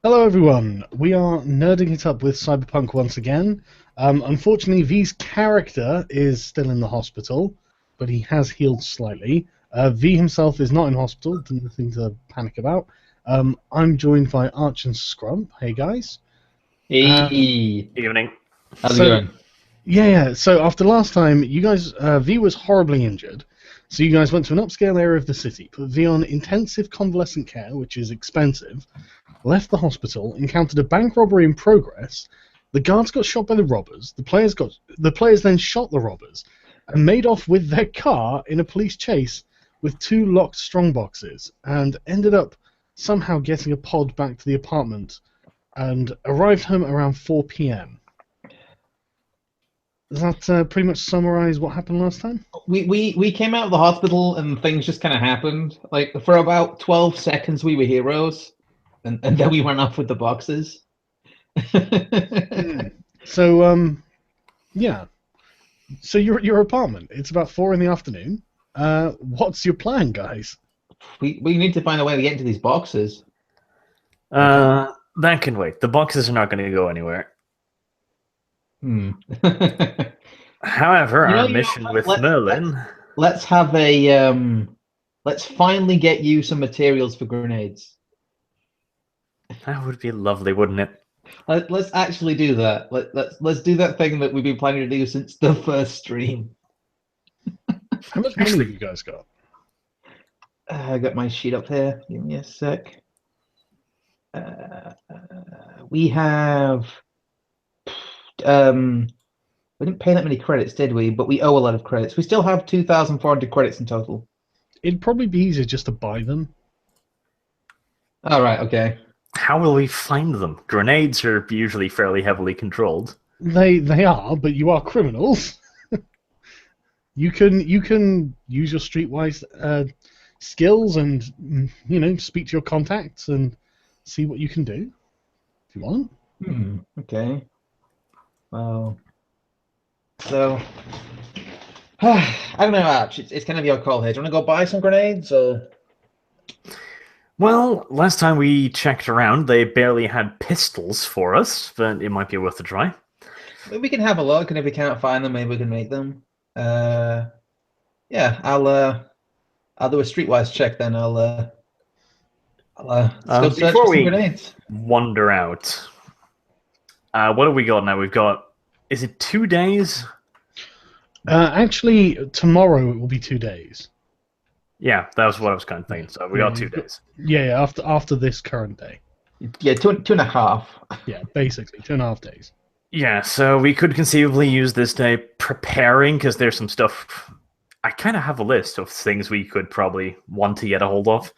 Hello, everyone. We are nerding it up with Cyberpunk once again. Unfortunately, V's character is still in the hospital, but he has healed slightly. V himself is not in hospital, nothing to panic about. I'm joined by Arch and Scrump. Hey, guys. Uh, Hey, Evening. how's it so, going? yeah. So after last time, you guys, V was horribly injured. So you guys went to an upscale area of the city, put V on intensive convalescent care, which is expensive, left the hospital, encountered a bank robbery in progress. The guards got shot by the robbers. The players then shot the robbers and made off with their car in a police chase with two locked strongboxes, and ended up somehow getting a pod back to the apartment and arrived home around 4 p.m. Does that pretty much summarize what happened last time? We came out of the hospital and things just kind of happened. Like for about 12 seconds we were heroes, and then we went off with the boxes. Hmm. So, yeah. So you're at your apartment. It's about 4 in the afternoon. What's your plan, guys? We need to find a way to get into these boxes. That can wait. The boxes are not going to go anywhere. Hmm. However, our You know mission what? with Merlin. Let's have a let's finally get you some materials for grenades. That would be lovely, wouldn't it? Let's actually do that. Let's do that thing that we've been planning to do since the first stream. How much money Actually, have you guys got? I got my sheet up here. Give me a sec. We have we didn't pay that many credits, did we? But we owe a lot of credits. We still have 2,400 credits in total. It'd probably be easier just to buy them. All right, okay. how will we find them? Grenades are usually fairly heavily controlled. They are, but you are criminals. You can use your streetwise skills and speak to your contacts and see what you can do if you want. Okay. Well, so I don't know, Arch. It's kind of your call here. Do you want to go buy some grenades or? Well, last time we checked around, they barely had pistols for us, but it might be worth a try. We can have a look, and if we can't find them, maybe we can make them. Yeah, I'll do a streetwise check then. Let's go search Before for some we grenades. wander out, what have we got now? We've got, is it 2 days? Actually, tomorrow it will be 2 days. Yeah, that was what I was kind of thinking. So we got 2 days. Yeah, after this current day. Yeah, two and a half. Yeah, basically 2.5 days. Yeah, so we could conceivably use this day preparing, because there's some stuff. I kind of have a list of things we could probably want to get a hold of.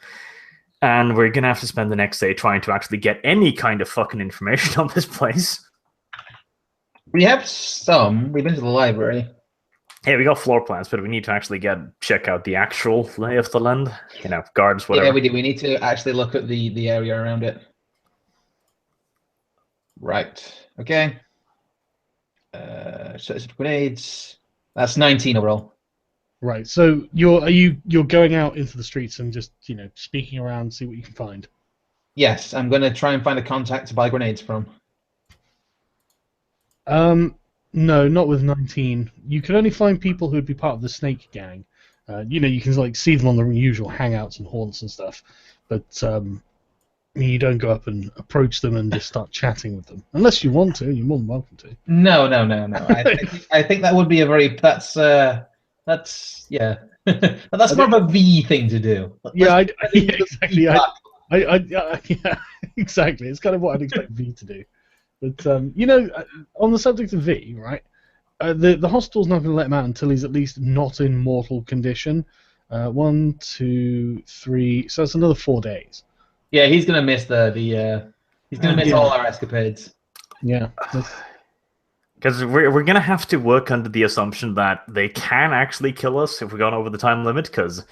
And we're going to have to spend the next day trying to actually get any kind of fucking information on this place. We have some. We've been to the library. Hey, we got floor plans, but we need to actually check out the actual lay of the land. Guards, whatever. Yeah, we do. We need to actually look at the area around it. Right. Okay. Search for grenades. That's 19 overall. Right. So you're going out into the streets and just speaking around, see what you can find. Yes, I'm going to try and find a contact to buy grenades from. No, not with 19. You can only find people who would be part of the Snake Gang. You can see them on the usual hangouts and haunts and stuff, but you don't go up and approach them and just start chatting with them unless you want to. You're more than welcome to. No. I think that would be a very that's yeah. That's more of a V thing to do. Yeah, exactly. Yeah, exactly. It's kind of what I'd expect V to do. But on the subject of V, right? The hospital's not going to let him out until he's at least not in mortal condition. 1, 2, 3. So that's another 4 days. Yeah, he's gonna miss he's gonna miss all our escapades. Yeah. Because we're going to have to work under the assumption that they can actually kill us if we gone over the time limit, because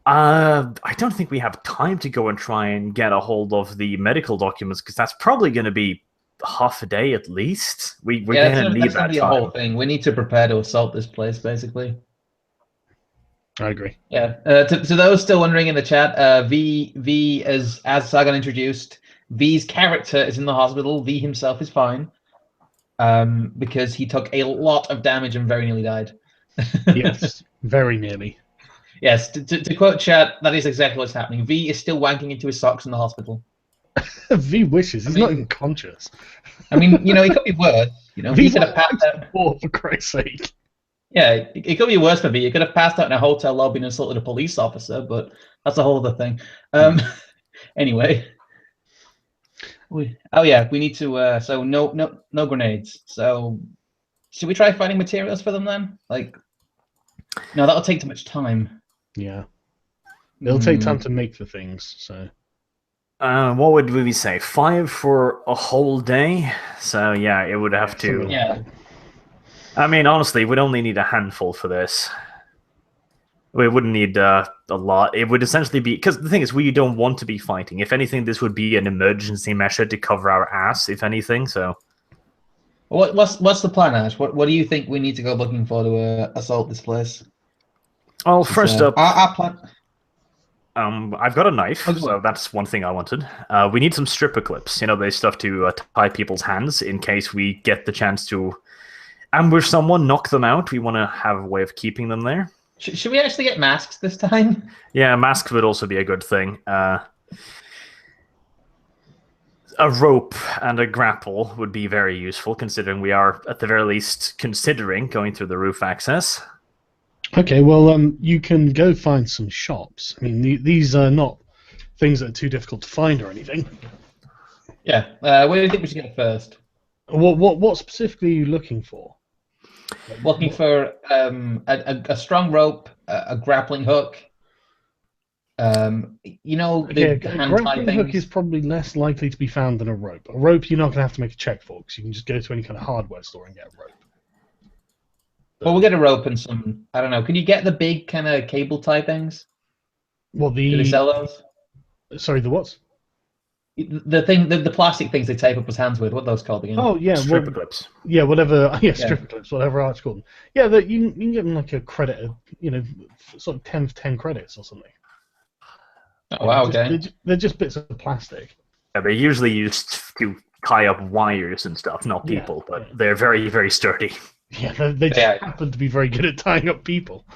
I don't think we have time to go and try and get a hold of the medical documents, because that's probably going to be half a day at least. We're going to need that be time. a whole thing. We need to prepare to assault this place, basically. I agree. Yeah. To those still wondering in the chat, V as Sargon introduced, V's character is in the hospital. V himself is fine, because he took a lot of damage and very nearly died. Yes, very nearly. Yes, to quote chat, that is exactly what's happening. V is still wanking into his socks in the hospital. V wishes. He's not even conscious. I mean, it could be worse. V He could have passed out. For Christ's sake. Yeah, it could be worse for V. He could have passed out in a hotel lobby and insulted a police officer, but that's a whole other thing. Anyway. Oh yeah, we need to. So no grenades. So should we try finding materials for them then? Like, no, that'll take too much time. Yeah, it'll take time to make the things. So, what would we say? 5 for a whole day. So yeah, it would have to. Yeah. I mean, honestly, we'd only need a handful for this. We wouldn't need a lot. It would essentially be... Because the thing is, we don't want to be fighting. If anything, this would be an emergency measure to cover our ass, if anything, so... What's the plan, Ash? What do you think we need to go looking for to assault this place? Well, first up... Our plan... I've got a knife, so that's one thing I wanted. We need some stripper clips. They stuff to tie people's hands in case we get the chance to ambush someone, knock them out. We want to have a way of keeping them there. Should we actually get masks this time? Yeah, masks would also be a good thing. A rope and a grapple would be very useful, considering we are, at the very least, considering going through the roof access. Okay, well, you can go find some shops. I mean, these are not things that are too difficult to find or anything. Yeah. What do you think we should get first? What specifically are you looking for? Looking for a strong rope, a grappling hook. The grappling hook is probably less likely to be found than a rope. A rope you're not going to have to make a check for, because you can just go to any kind of hardware store and get a rope. Well, we'll get a rope and some... I don't know. Can you get the big kind of cable tie things? What, Do they sell those? Sorry, the what? The plastic things they tape up his hands with. What are those called again? Oh yeah, Stripper clips. Yeah, whatever. Yeah, stripper clips, whatever Arch called them. Yeah, you can get them like a credit, sort of 10 for 10 credits or something. Oh wow, okay. They're just bits of plastic. Yeah, they're usually used to tie up wires and stuff, not people, but they're very, very sturdy. Yeah, they just happen to be very good at tying up people.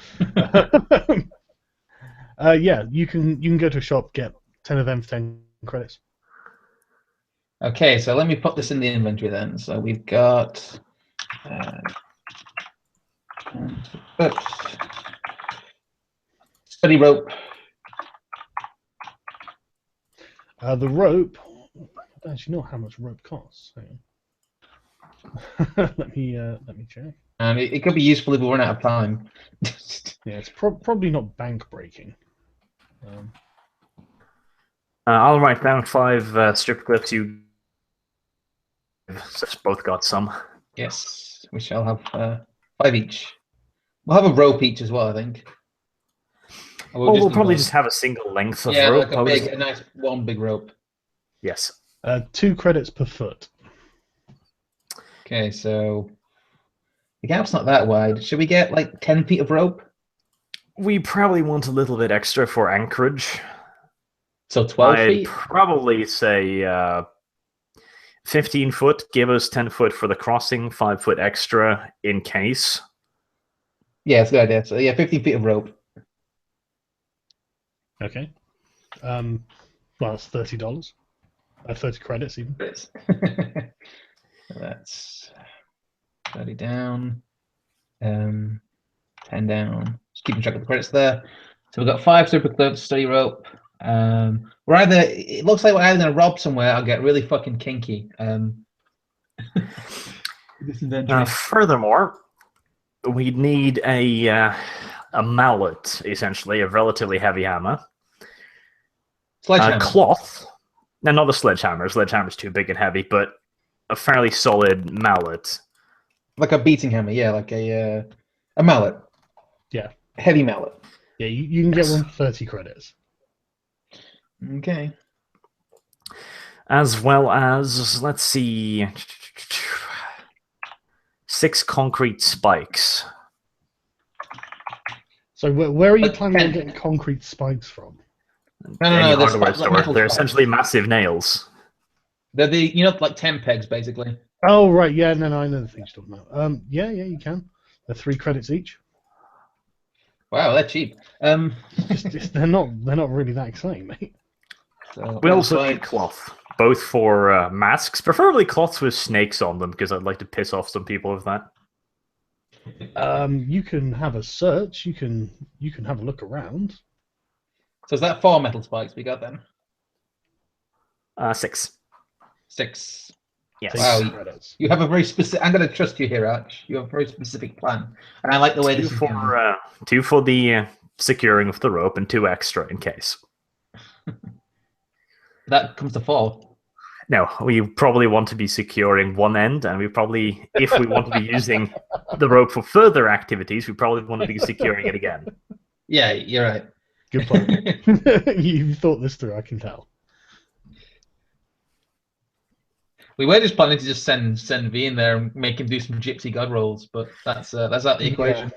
Yeah, you can go to a shop, get 10 of them for 10 credits. Okay, so let me put this in the inventory then. So we've got study rope. The rope. I don't actually know how much rope costs. Hang on. let me check. And it could be useful if we run out of time. Yeah, it's probably not bank breaking. I'll write down 5 strip clips. You both got some. Yes, we shall have 5 each. We'll have a rope each as well, I think. We'll probably just have a single length of rope. Like a nice one big rope. Yes. 2 credits per foot. Okay, so the gap's not that wide. Should we get like 10 feet of rope? We probably want a little bit extra for anchorage. So 12 feet? I'd probably say 15 foot. Give us 10 foot for the crossing, 5 foot extra in case. Yeah, it's a good idea. So yeah, 15 feet of rope. Okay. Well, that's $30. 30 credits even. That's 30 down. 10 down. Just keeping track of the credits there. So we've got 5 super clips, study rope. It looks like we're either going to rob somewhere or get really fucking kinky. Furthermore, we'd need a mallet, essentially, a relatively heavy hammer. Sledgehammer. Cloth. No, not a sledgehammer. Sledgehammer's too big and heavy, but a fairly solid mallet. Like a beating hammer, yeah, like a mallet. Yeah. Heavy mallet. Yeah, you can get one for 30 credits. Okay. As well as, let's see, 6 concrete spikes. So where are you planning on getting concrete spikes from? No, Hardware store. They're essentially massive nails. They're like 10 pegs basically. Oh right, yeah, no, I know the things you're talking about. Yeah, you can. They're 3 credits each. Wow, they're cheap. Just they're not really that exciting, mate. So We also need spikes. cloth, both for masks, preferably cloths with snakes on them, because I'd like to piss off some people with that. You can have a search. You can have a look around. So is that 4 metal spikes we got then? 6. 6. Yes. Take Wow, credits. you have a very specific. I'm going to trust you here, Arch. You have a very specific plan, and I like the way this is going. 2 for the securing of the rope, and 2 extra in case. That comes to 4. No, we probably want to be securing one end, and we probably, if we want to be using the rope for further activities, we probably want to be securing it again. Yeah, you're right. Good plan. You've thought this through, I can tell. We were just planning to just send V in there and make him do some gypsy god rolls, but that's out the equation.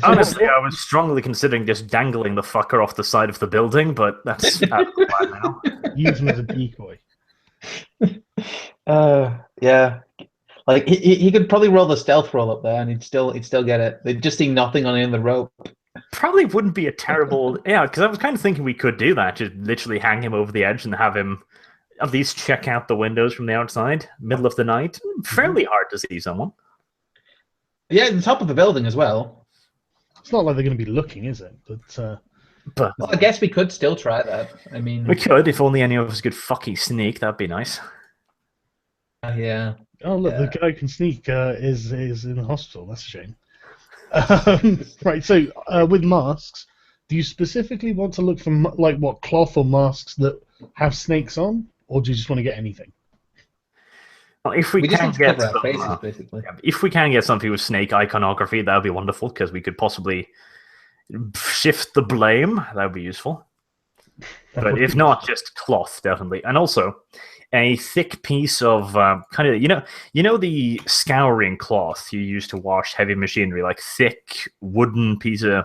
Honestly, I was strongly considering just dangling the fucker off the side of the building, but that's out of the plan now. Use him as a decoy. Yeah. Like he could probably roll the stealth roll up there, and he'd still get it. They'd just see nothing on the rope. Probably wouldn't be a terrible, because I was kind of thinking we could do that, just literally hang him over the edge and have him at least check out the windows from the outside, middle of the night. Fairly hard to see someone. Yeah, the top of the building as well. It's not like they're going to be looking, is it? But well, I guess we could still try that. I mean, we could, if only any of us could fucking sneak. That'd be nice. Yeah. Oh look, the guy who can sneak is in the hospital. That's a shame. Right. So with masks, do you specifically want to look for cloth or masks that have snakes on, or do you just want to get anything? Well, if we can get cover our faces, basically. If we can get something with snake iconography, that would be wonderful, because we could possibly shift the blame. That would be useful. But if not, just cloth, definitely. And also, a thick piece of kind of, the scouring cloth you use to wash heavy machinery, like thick woolen pieces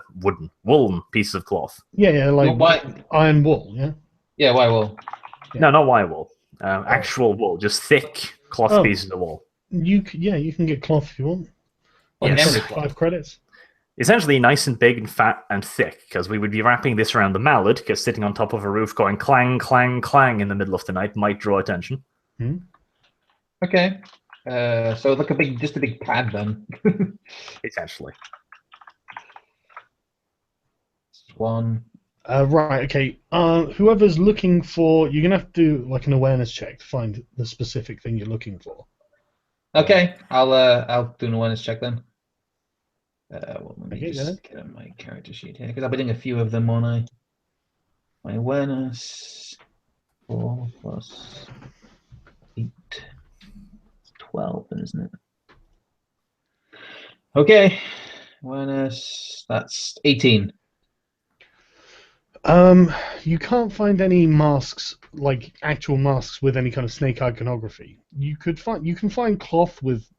of cloth. Yeah, like iron wool, yeah? Yeah, white wool. Yeah. No, not white wool. Actual wool, just thick cloth pieces of wool. You can get cloth if you want. Yes. 5 credits. Essentially nice and big and fat and thick, because we would be wrapping this around the mallet, because sitting on top of a roof going clang, clang, clang in the middle of the night might draw attention. Okay. So like a big pad then. Essentially. One. Right, okay. Whoever's looking for, you're going to have to do like an awareness check to find the specific thing you're looking for. Okay, I'll do an awareness check then. Let me just get on my character sheet here, because I'll be doing a few of them, won't I? My awareness, 4 plus 8, 12, then, isn't it? Okay, awareness, that's 18. You can't find any masks, like actual masks with any kind of snake iconography. You can find cloth with,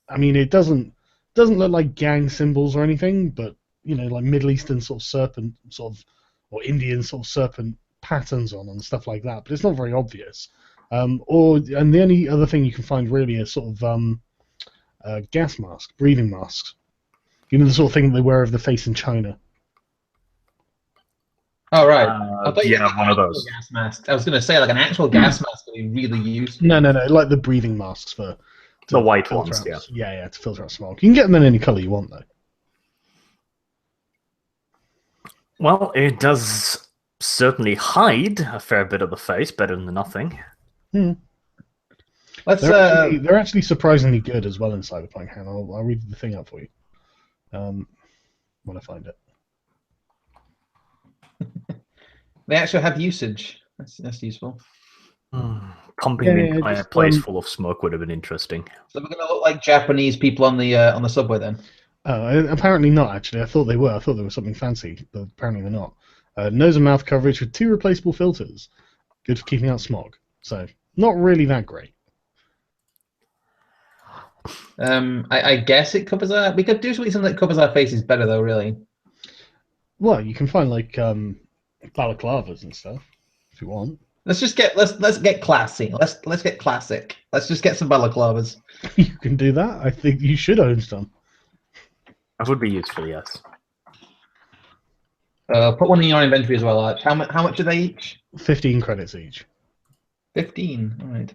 I mean, it doesn't look like gang symbols or anything, but like Middle Eastern sort of serpent or Indian sort of serpent patterns on and stuff like that. But it's not very obvious. And the only other thing you can find really is sort of gas mask, breathing masks. The sort of thing they wear over the face in China. Oh right, I thought you one of those gas masks. I was going to say like an actual gas mask that we really use. No, like the breathing masks for the white ones. Yeah, to filter out smoke. You can get them in any color you want, though. Well, it does certainly hide a fair bit of the face, better than nothing. They're actually surprisingly good as well in Cyberpunk. Hang on, I'll read the thing out for you. When I find it. They actually have usage. That's useful. Pumping the entire place full of smoke would have been interesting. So we're going to look like Japanese people on the subway then? Apparently not, actually. I thought they were. I thought they were something fancy, but apparently they're not. Nose and mouth coverage with 2 replaceable filters. Good for keeping out smog. So, not really that great. I guess it covers our... We could do something that covers our faces better, though, really. Well, you can find, like, balaclavas and stuff, if you want. Let's get classy. Let's get classic. Let's just get some balaclavas. You can do that. I think you should own some. That would be useful, yes. Put one in your inventory as well, Arch. How much are they each? 15 credits each. 15. All right.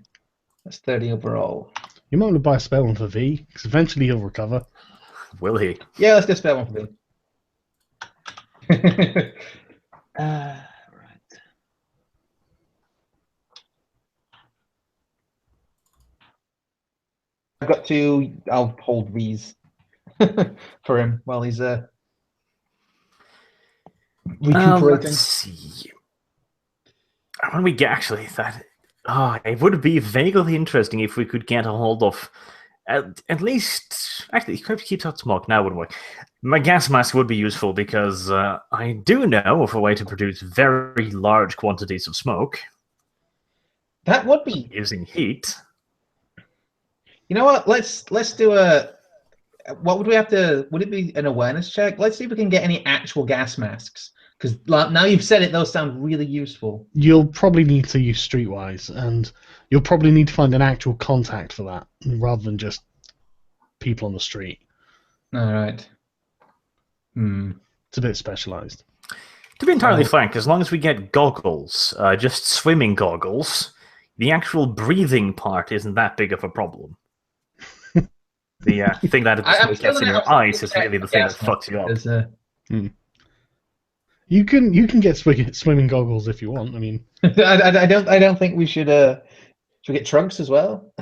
That's 30 overall. You might want to buy a spare one for V, because eventually he'll recover. Will he? Yeah, let's get a spare one for me. Right. I've got to. I'll hold these for him while he's recuperating. Let's see. When we get actually that, it would be vaguely interesting if we could get a hold of at least. Actually, you could keep out smoke now, wouldn't we? My gas mask would be useful because I do know of a way to produce very large quantities of smoke. That would be using heat. You know what? Let's do a. What would we have to? Would it be an awareness check? Let's see if we can get any actual gas masks. Because now you've said it, those sound really useful. You'll probably need to use Streetwise, and you'll probably need to find an actual contact for that, rather than just people on the street. All right. It's a bit specialized. To be entirely frank, as long as we get goggles, just swimming goggles, the actual breathing part isn't that big of a problem. The thing that it gets in your eyes is really the thing that fucks you up. You can get swimming goggles if you want. I mean, I don't think we should. Should we get trunks as well?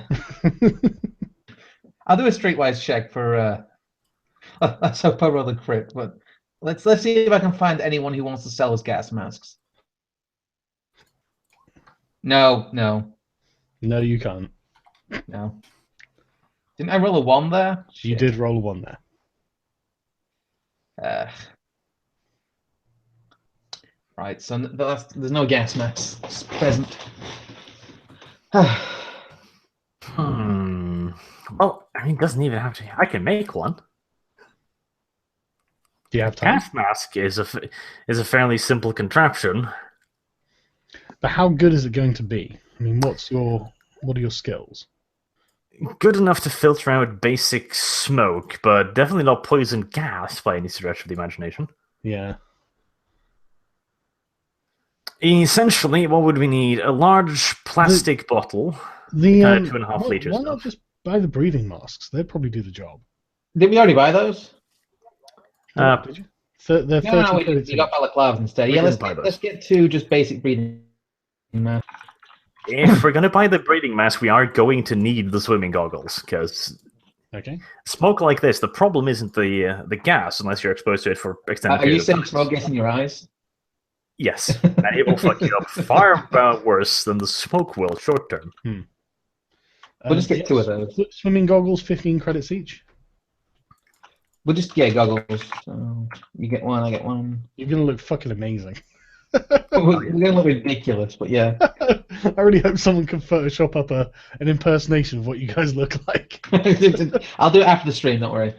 I'll do a streetwise check for. Let's hope I roll the crit, but let's see if I can find anyone who wants to sell us gas masks. No, you can't. No. Didn't I roll a 1 there? You did roll a 1 there. Right, so there's no gas masks present. Well, I mean, it doesn't even have to. I can make one. Do you have time? Gas mask is a fairly simple contraption. But how good is it going to be? I mean, what are your skills? Good enough to filter out basic smoke, but definitely not poison gas by any stretch of the imagination. Yeah. Essentially, what would we need? A large plastic bottle. The 2.5 liters. Why not just buy the breathing masks? They'd probably do the job. Did we already buy those? Did you? They're 30 No, we got balaclavas instead. Yeah, let's get to just basic breathing masks. If we're going to buy the breathing mask, we are going to need the swimming goggles, because smoke like this, the problem isn't the gas, unless you're exposed to it for extended periods of time. Are you saying smoke gets in your eyes? Yes, and it will fuck you up far worse than the smoke will short term. We'll just get 2 of those. Swimming goggles, 15 credits each. We'll just get goggles. So you get 1, I get 1. You're going to look fucking amazing. We're going to look ridiculous, but yeah. I really hope someone can Photoshop up an impersonation of what you guys look like. I'll do it after the stream, don't worry.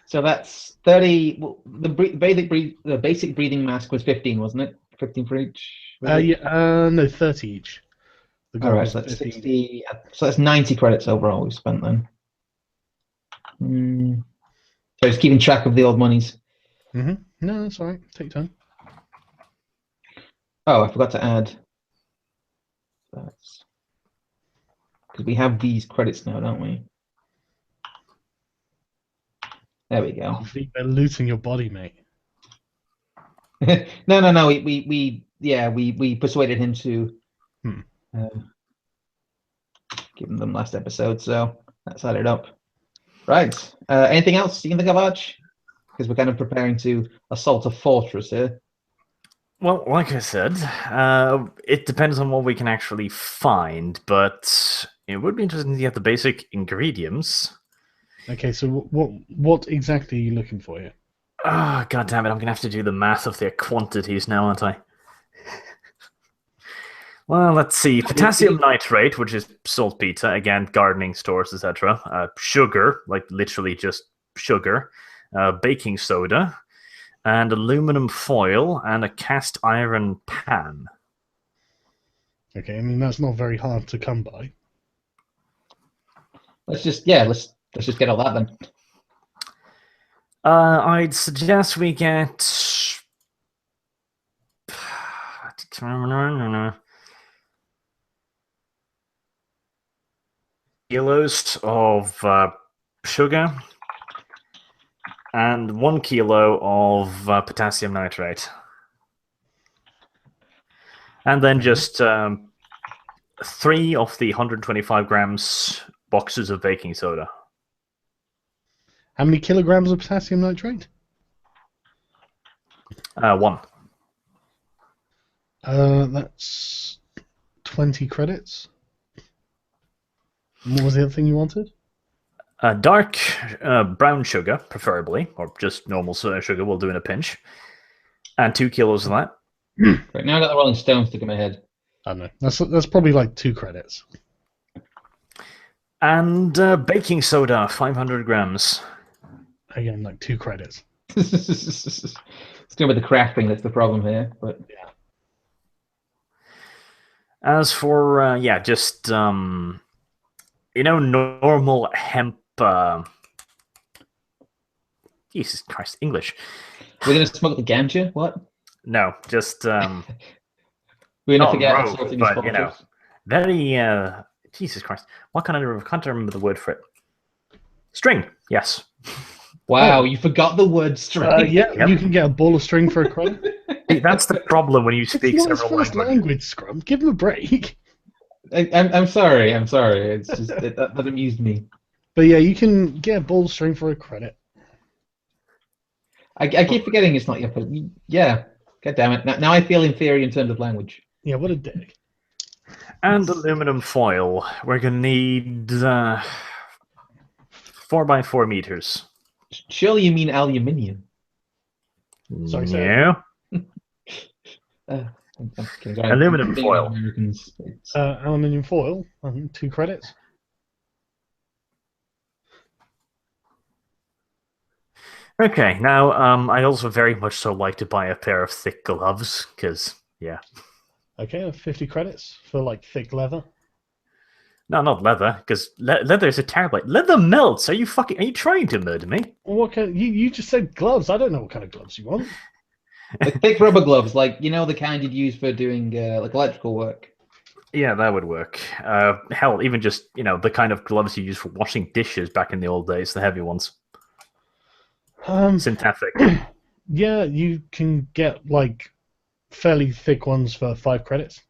So that's 30. Well, the basic breathing mask was 15, wasn't it? 15 for each? No, 30 each. All right, so that's 60. So that's 90 credits overall we've spent then. So just keeping track of the old monies. No, that's all right. Take time. Oh, I forgot to add. That's because we have these credits now, don't we? There we go. They're looting your body, mate. No. We persuaded him to give them last episode, so that's added up. Right. Anything else you can think of, Arch? Because we're kind of preparing to assault a fortress here. Well, like I said, it depends on what we can actually find, but it would be interesting to get the basic ingredients. Okay, so what exactly are you looking for here? Ah, God damn it! I'm gonna have to do the math of their quantities now, aren't I? Well, let's see. Potassium nitrate, which is saltpeter, again, gardening stores, etc. Sugar, like literally just sugar. Baking soda. and aluminum foil, and a cast iron pan. Okay, I mean that's not very hard to come by. Let's just get all that then. I'd suggest we get kilos of sugar and 1 kilo of potassium nitrate. And then just 3 of the 125 grams boxes of baking soda. How many kilograms of potassium nitrate? 1. That's 20 credits. And what was the other thing you wanted? Dark brown sugar, preferably, or just normal sugar. We'll do in a pinch. And 2 kilos of that. Right now I got the Rolling Stones stuck in my head. I don't know. That's probably like 2 credits. And baking soda, 500 grams. Again, like 2 credits. It's going to be the crafting that's the problem here. But yeah. As for just normal hemp. Jesus Christ, English. We're going to smoke the ganja? What? No, just we're going to forget rogue, sorting but, sponsors. very Jesus Christ. What kind of I can't remember the word for it. String, yes. Wow, you forgot the word string. Yeah, Yep. You can get a ball of string for a credit. That's the problem when you speak It's not his several first languages. language, Scrum. Give him a break. I'm sorry. It's just that amused me. But yeah, you can get a ball of string for a credit. I keep forgetting it's not your fault. Yeah, god damn it. Now I feel inferior in terms of language. Yeah, what a dick. And aluminum foil. We're gonna need 4x4 meters. Surely you mean aluminium. Sorry. Yeah. I'm kidding. Sorry, Aluminum being foil. Americans, Aluminium foil, 2 credits. Okay, now I also very much so like to buy a pair of thick gloves, because, yeah. Okay, 50 credits for like thick leather. No, not leather, because leather is a terrible... Leather melts! Are you trying to murder me? Well, what kind? You just said gloves. I don't know what kind of gloves you want. like thick rubber gloves, like the kind you'd use for doing like electrical work. Yeah, that would work. Hell, even just, the kind of gloves you use for washing dishes back in the old days, the heavy ones. Synthetic. Yeah, you can get like fairly thick ones for 5 credits.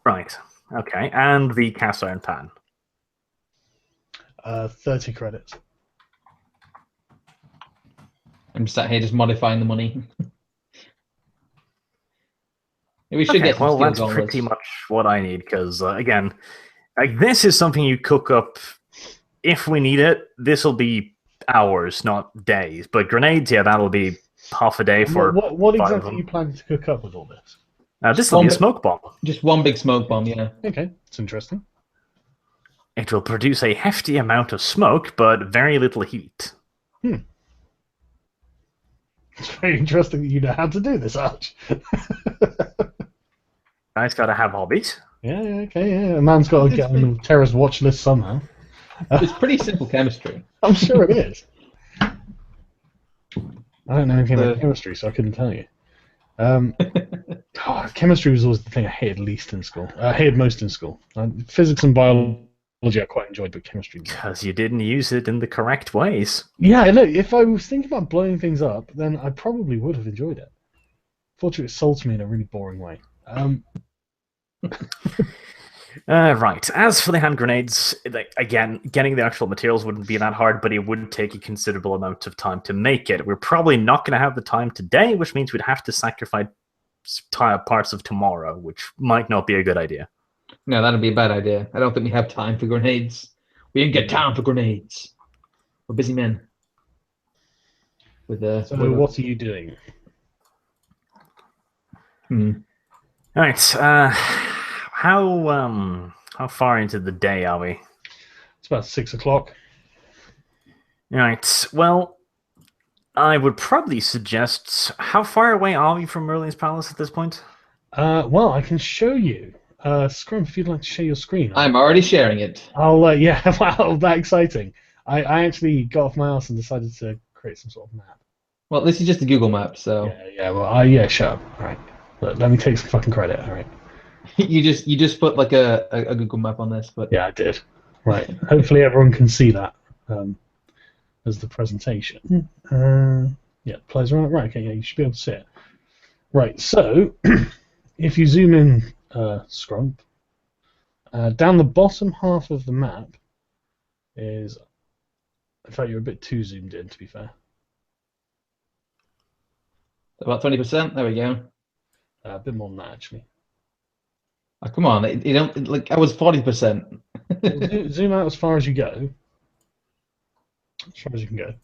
Right. Okay, and the cast iron pan. 30 credits. I'm sat here just modifying the money. We should get some well, steel that's gauntlets. pretty much what I need, because, again, like, this is something you cook up if we need it. This will be hours, not days. But grenades, yeah, that'll be half a day for What 5 of exactly are them. you planning to cook up with all this? This will be a smoke bomb. Just one big smoke bomb, yeah. Okay, it's interesting. It will produce a hefty amount of smoke, but very little heat. It's very interesting that you know how to do this, Arch. Guys gotta have hobbies. Yeah, okay, yeah. A man's got to get on the terrorist watch list somehow. It's pretty simple chemistry. I'm sure it is. I don't know anything about chemistry, so I couldn't tell you. Chemistry was always the thing I hated least in school. I hated most in school. Physics and biology I quite enjoyed, but chemistry... Because you didn't use it in the correct ways. Yeah, I know. If I was thinking about blowing things up, then I probably would have enjoyed it. Fortunately, it sold to me in a really boring way. Right. As for the hand grenades, again, getting the actual materials wouldn't be that hard, but it would take a considerable amount of time to make it. We're probably not going to have the time today, which means we'd have to sacrifice parts of tomorrow, which might not be a good idea. No, that'd be a bad idea. I don't think we have time for grenades. We didn't get time for grenades. We're busy men. So what are you doing? All right. How How far into the day are we? It's about 6 o'clock. Right. Well, I would probably suggest. How far away are we from Merlin's palace at this point? Well, I can show you. Scrum, if you'd like to share your screen. I'm already sharing it. Yeah, wow, that exciting. I actually got off my ass and decided to create some sort of map. Well, this is just a Google map, so Yeah, shut up. All right. Let me take some fucking credit, all right. you just put like a Google map on this, but Yeah, I did. Right. Hopefully everyone can see that as the presentation. Yeah, plays around. Right, okay, yeah, you should be able to see it. Right, so if you zoom in, Scrump, down the bottom half of the map is... In fact, you're a bit too zoomed in, to be fair. about 20%. There we go. A bit more than that, actually. Oh, come on, you don't like. I was 40%. Zoom out as far as you go. As far as you can go.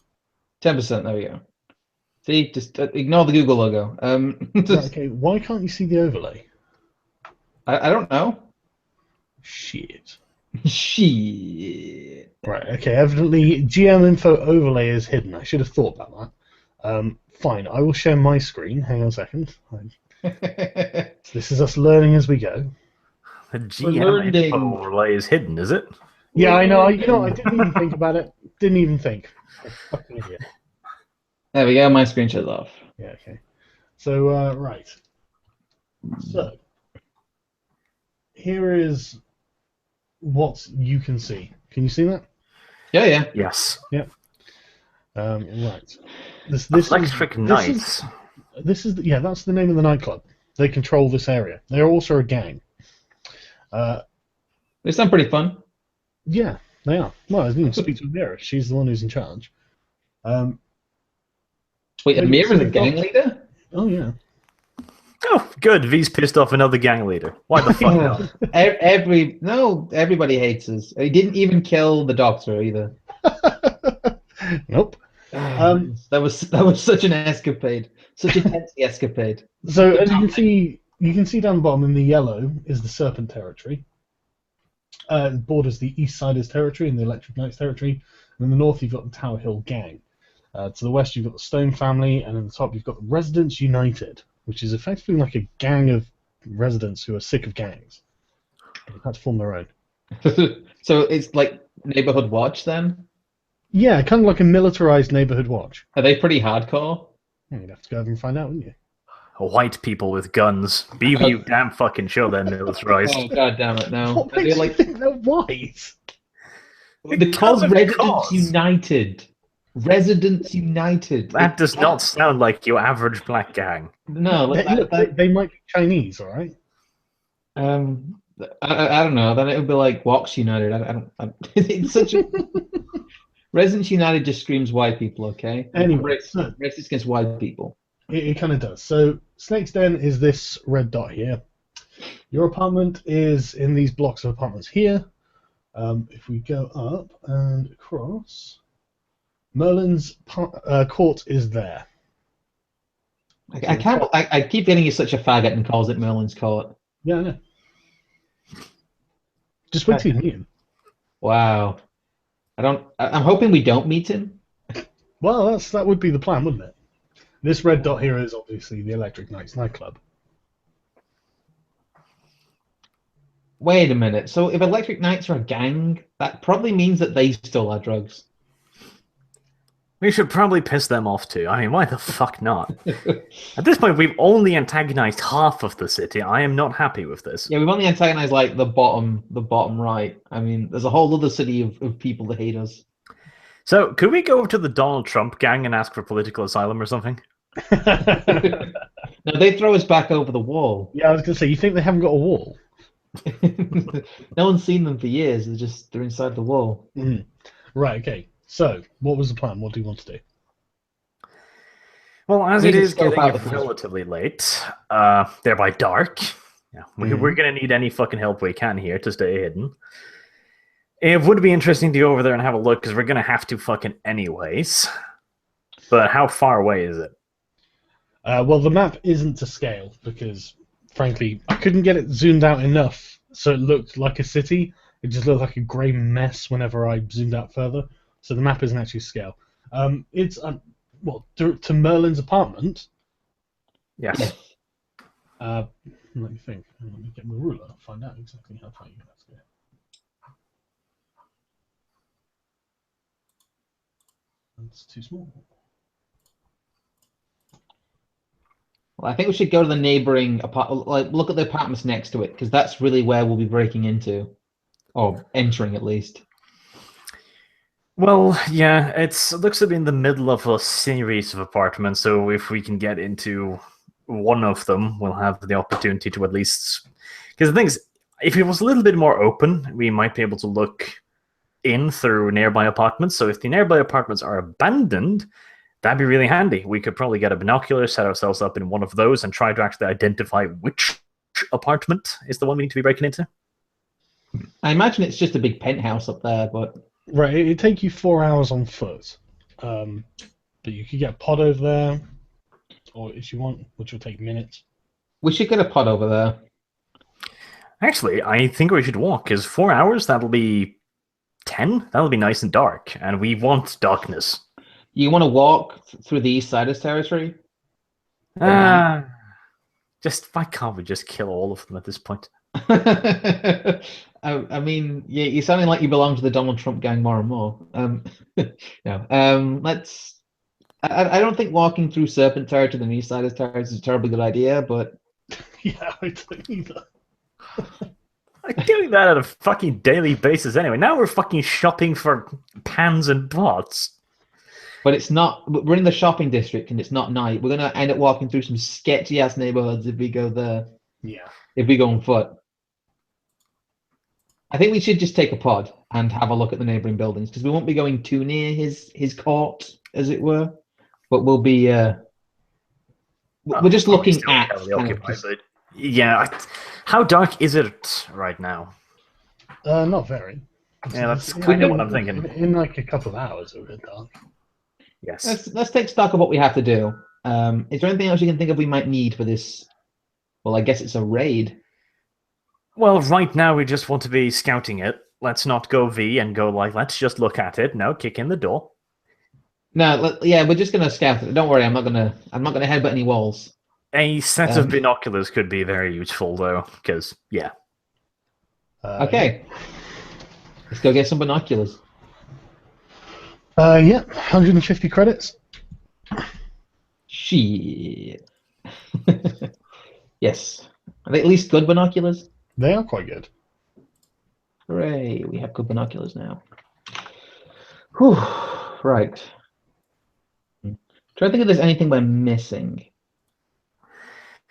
10%. There we go. See, just ignore the Google logo. Right, okay, why can't you see the overlay? I don't know. Shit. Shit. Right, okay, evidently GM info overlay is hidden. I should have thought about that. Fine, I will share my screen. Hang on a second. This is us learning as we go. The GM info overlay is hidden, is it? Yeah, I know. I didn't even think about it. Didn't even think. Fucking idiot. There we go. My screenshot's off. Yeah, okay. So, right. So, here is what you can see. Can you see that? Yeah. Yes. Yep. Right. Electric Knights. That's the name of the nightclub. They control this area. They're also a gang. They sound pretty fun. Yeah, they are. Well, I didn't speak to Amira. She's the one who's in charge. Wait, Amira's a gang leader? Oh, yeah. Oh, good. V's pissed off another gang leader. Why the fuck not? Everybody hates us. He didn't even kill the doctor either. Nope. That was such an escapade, such a tense escapade. So as you can see down the bottom in the yellow is the Serpent territory. It borders the East Siders territory and the Electric Knights territory. And in the north you've got the Tower Hill gang. To the west you've got the Stone family, and in the top you've got the Residents United, which is effectively like a gang of residents who are sick of gangs. They've had to form their own. So it's like Neighborhood Watch then? Yeah, kind of like a militarized neighborhood watch. Are they pretty hardcore? You'd have to go over and find out, wouldn't you? White people with guns. Be you damn fucking sure they're militarized. Oh, god damn it, no. What makes you think they're white? Because Residents United. Residents United. That does not sound like your average black gang. No, they might be Chinese, all right? I don't know. Then it would be like Wox United. It's such a... Residents United just screams white people, okay? Anyway, racist against white people. It kind of does. So Snake's Den is this red dot here. Your apartment is in these blocks of apartments here. If we go up and across, Merlin's court is there. I keep getting he's such a faggot and calls it Merlin's court. Yeah, I know. Just wait till you meet him. Wow. I'm hoping we don't meet him. Well, that would be the plan, wouldn't it? This red dot here is obviously the Electric Knights nightclub. Wait a minute. So if Electric Knights are a gang, that probably means that they stole our drugs. We should probably piss them off too. I mean, why the fuck not? At this point, we've only antagonized half of the city. I am not happy with this. Yeah, we've only antagonized like the bottom right. I mean, there's a whole other city of people that hate us. So, could we go over to the Donald Trump gang and ask for political asylum or something? No, they throw us back over the wall. Yeah, I was going to say, you think they haven't got a wall? No one's seen them for years. They're inside the wall. Mm. Right, okay. So, what was the plan? What do you want to do? Well, as it is getting relatively late, thereby dark, we're going to need any fucking help we can here to stay hidden. It would be interesting to go over there and have a look, because we're going to have to fucking anyways. But how far away is it? Well, the map isn't to scale, because, frankly, I couldn't get it zoomed out enough so it looked like a city. It just looked like a grey mess whenever I zoomed out further. So the map isn't actually scale. It's to Merlin's apartment. Yes. Let me think. Let me get my ruler. Find out exactly how far you have to go. It's too small. Well, I think we should go to the neighboring like look at the apartments next to it, because that's really where we'll be breaking into, or entering at least. Well, yeah, it looks to be in the middle of a series of apartments, so if we can get into one of them, we'll have the opportunity to at least... Because the thing is, if it was a little bit more open, we might be able to look in through nearby apartments. So if the nearby apartments are abandoned, that'd be really handy. We could probably get a binocular, set ourselves up in one of those, and try to actually identify which apartment is the one we need to be breaking into. I imagine it's just a big penthouse up there, but... Right, it'd take you 4 hours on foot. But you could get a pod over there, or if you want, which will take minutes. We should get a pod over there. Actually, I think we should walk, because 4 hours, that'll be 10? That'll be nice and dark, and we want darkness. You want to walk through the East Siders territory? Just why can't we just kill all of them at this point? I mean, yeah, you're sounding like you belong to the Donald Trump gang more and more. No. Let's. I don't think walking through Serpent territory to the East Siders territory is a terribly good idea, but Yeah, I don't either. I'm doing that on a fucking daily basis anyway. Now we're fucking shopping for pans and pots. but it's not. We're in the shopping district, and it's not night. We're gonna end up walking through some sketchy ass neighborhoods if we go there. Yeah. If we go on foot. I think we should just take a pod and have a look at the neighboring buildings, because we won't be going too near his court, as it were. But we'll be. We're just looking at. Kind of just, yeah. How dark is it right now? Not very. Yeah, that's kind of what I'm thinking. In like a couple of hours, it'll get dark. Yes. let's take stock of what we have to do. Is there anything else you can think of we might need for this? Well, I guess it's a raid. Well, right now we just want to be scouting it. Let's not go V and go like, let's just look at it. No, kick in the door. No, yeah, we're just gonna scout it. Don't worry, I'm not gonna headbutt any walls. A set of binoculars could be very useful, though, because yeah. Okay, let's go get some binoculars. Yeah, 150 credits. Shit. Yes. Are they at least good binoculars? They are quite good. Hooray, we have good binoculars now. Whew. Right. Try to think if there's anything we're missing.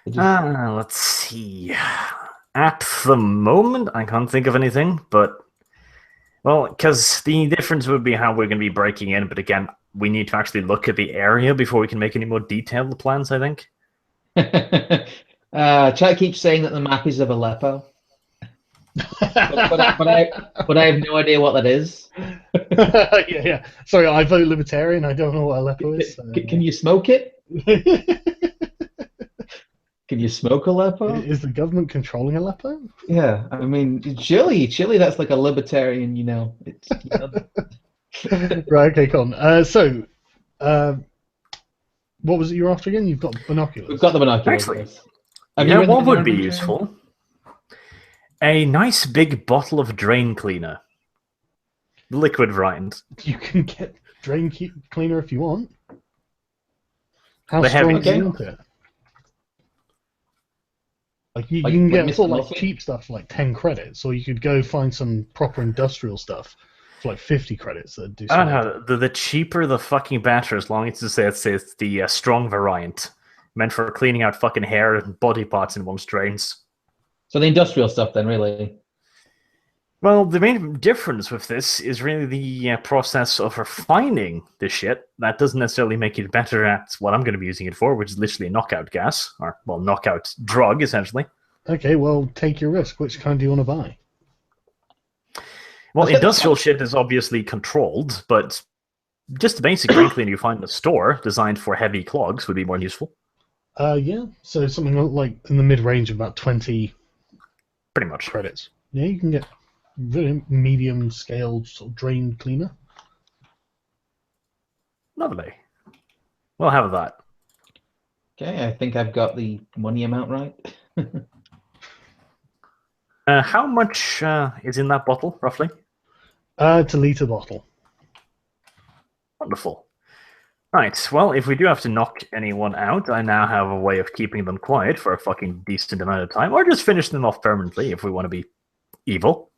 Let's see. At the moment, I can't think of anything, but... Well, because the difference would be how we're going to be breaking in, but again, we need to actually look at the area before we can make any more detailed plans, I think. Chat keeps saying that the map is of Aleppo. but I have no idea what that is. yeah. Sorry, I vote Libertarian. I don't know what Aleppo is. So... Can you smoke it? Can you smoke Aleppo? Is the government controlling Aleppo? Yeah, I mean, Chile, that's like a libertarian, It's, Right, okay, Con. What was it you were after again? You've got binoculars. We've got the binoculars. Actually, yes. What would be useful? A nice big bottle of drain cleaner. Liquid variant. You can get drain cleaner if you want. How The strong heavy- do you want it? Like you can get Mr. sort of like Muffin? cheap stuff for like 10 credits, or you could go find some proper industrial stuff for like 50 credits that do I don't something. know. The cheaper, the fucking better, as long as it's the strong variant. Meant for cleaning out fucking hair and body parts in one's drains. So the industrial stuff, then, really. Well, the main difference with this is really the process of refining the shit. That doesn't necessarily make it better at what I'm going to be using it for, which is literally a knockout gas, or, well, knockout drug, essentially. Okay, well, take your risk. Which kind do you want to buy? Well, industrial shit is obviously controlled, but just the basic drain cleaner you find in the store, designed for heavy clogs, would be more useful. Yeah, so something like in the mid-range of about 20 Pretty much. credits. Yeah, you can get really medium scale sort of drain cleaner. Lovely. We'll have that. Okay, I think I've got the money amount right. How much is in that bottle, roughly? It's a litre bottle. Wonderful. Right, well, if we do have to knock anyone out, I now have a way of keeping them quiet for a fucking decent amount of time, or just finish them off permanently if we want to be evil.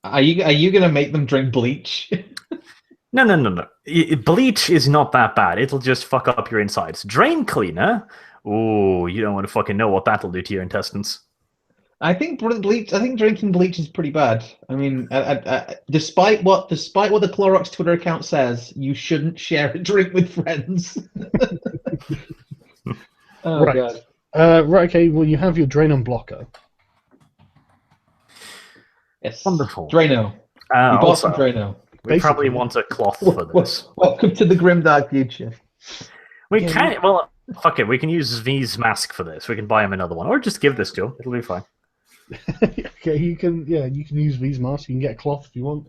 Are you gonna make them drink bleach? No. Bleach is not that bad. It'll just fuck up your insides. Drain cleaner? Ooh, you don't want to fucking know what that'll do to your intestines. I think drinking bleach is pretty bad. I mean, despite what the Clorox Twitter account says, you shouldn't share a drink with friends. Oh Right. God. Right, okay, well, you have your drain and blocker. Yes. Wonderful. Drano. We bought some Drano. We probably Basically. want a cloth for this. Welcome to the grimdark future. We Yeah, can, well, fuck it, we can use V's mask for this. We can buy him another one, or just give this to him. It'll be fine. Okay, you can use these masks. You can get a cloth if you want.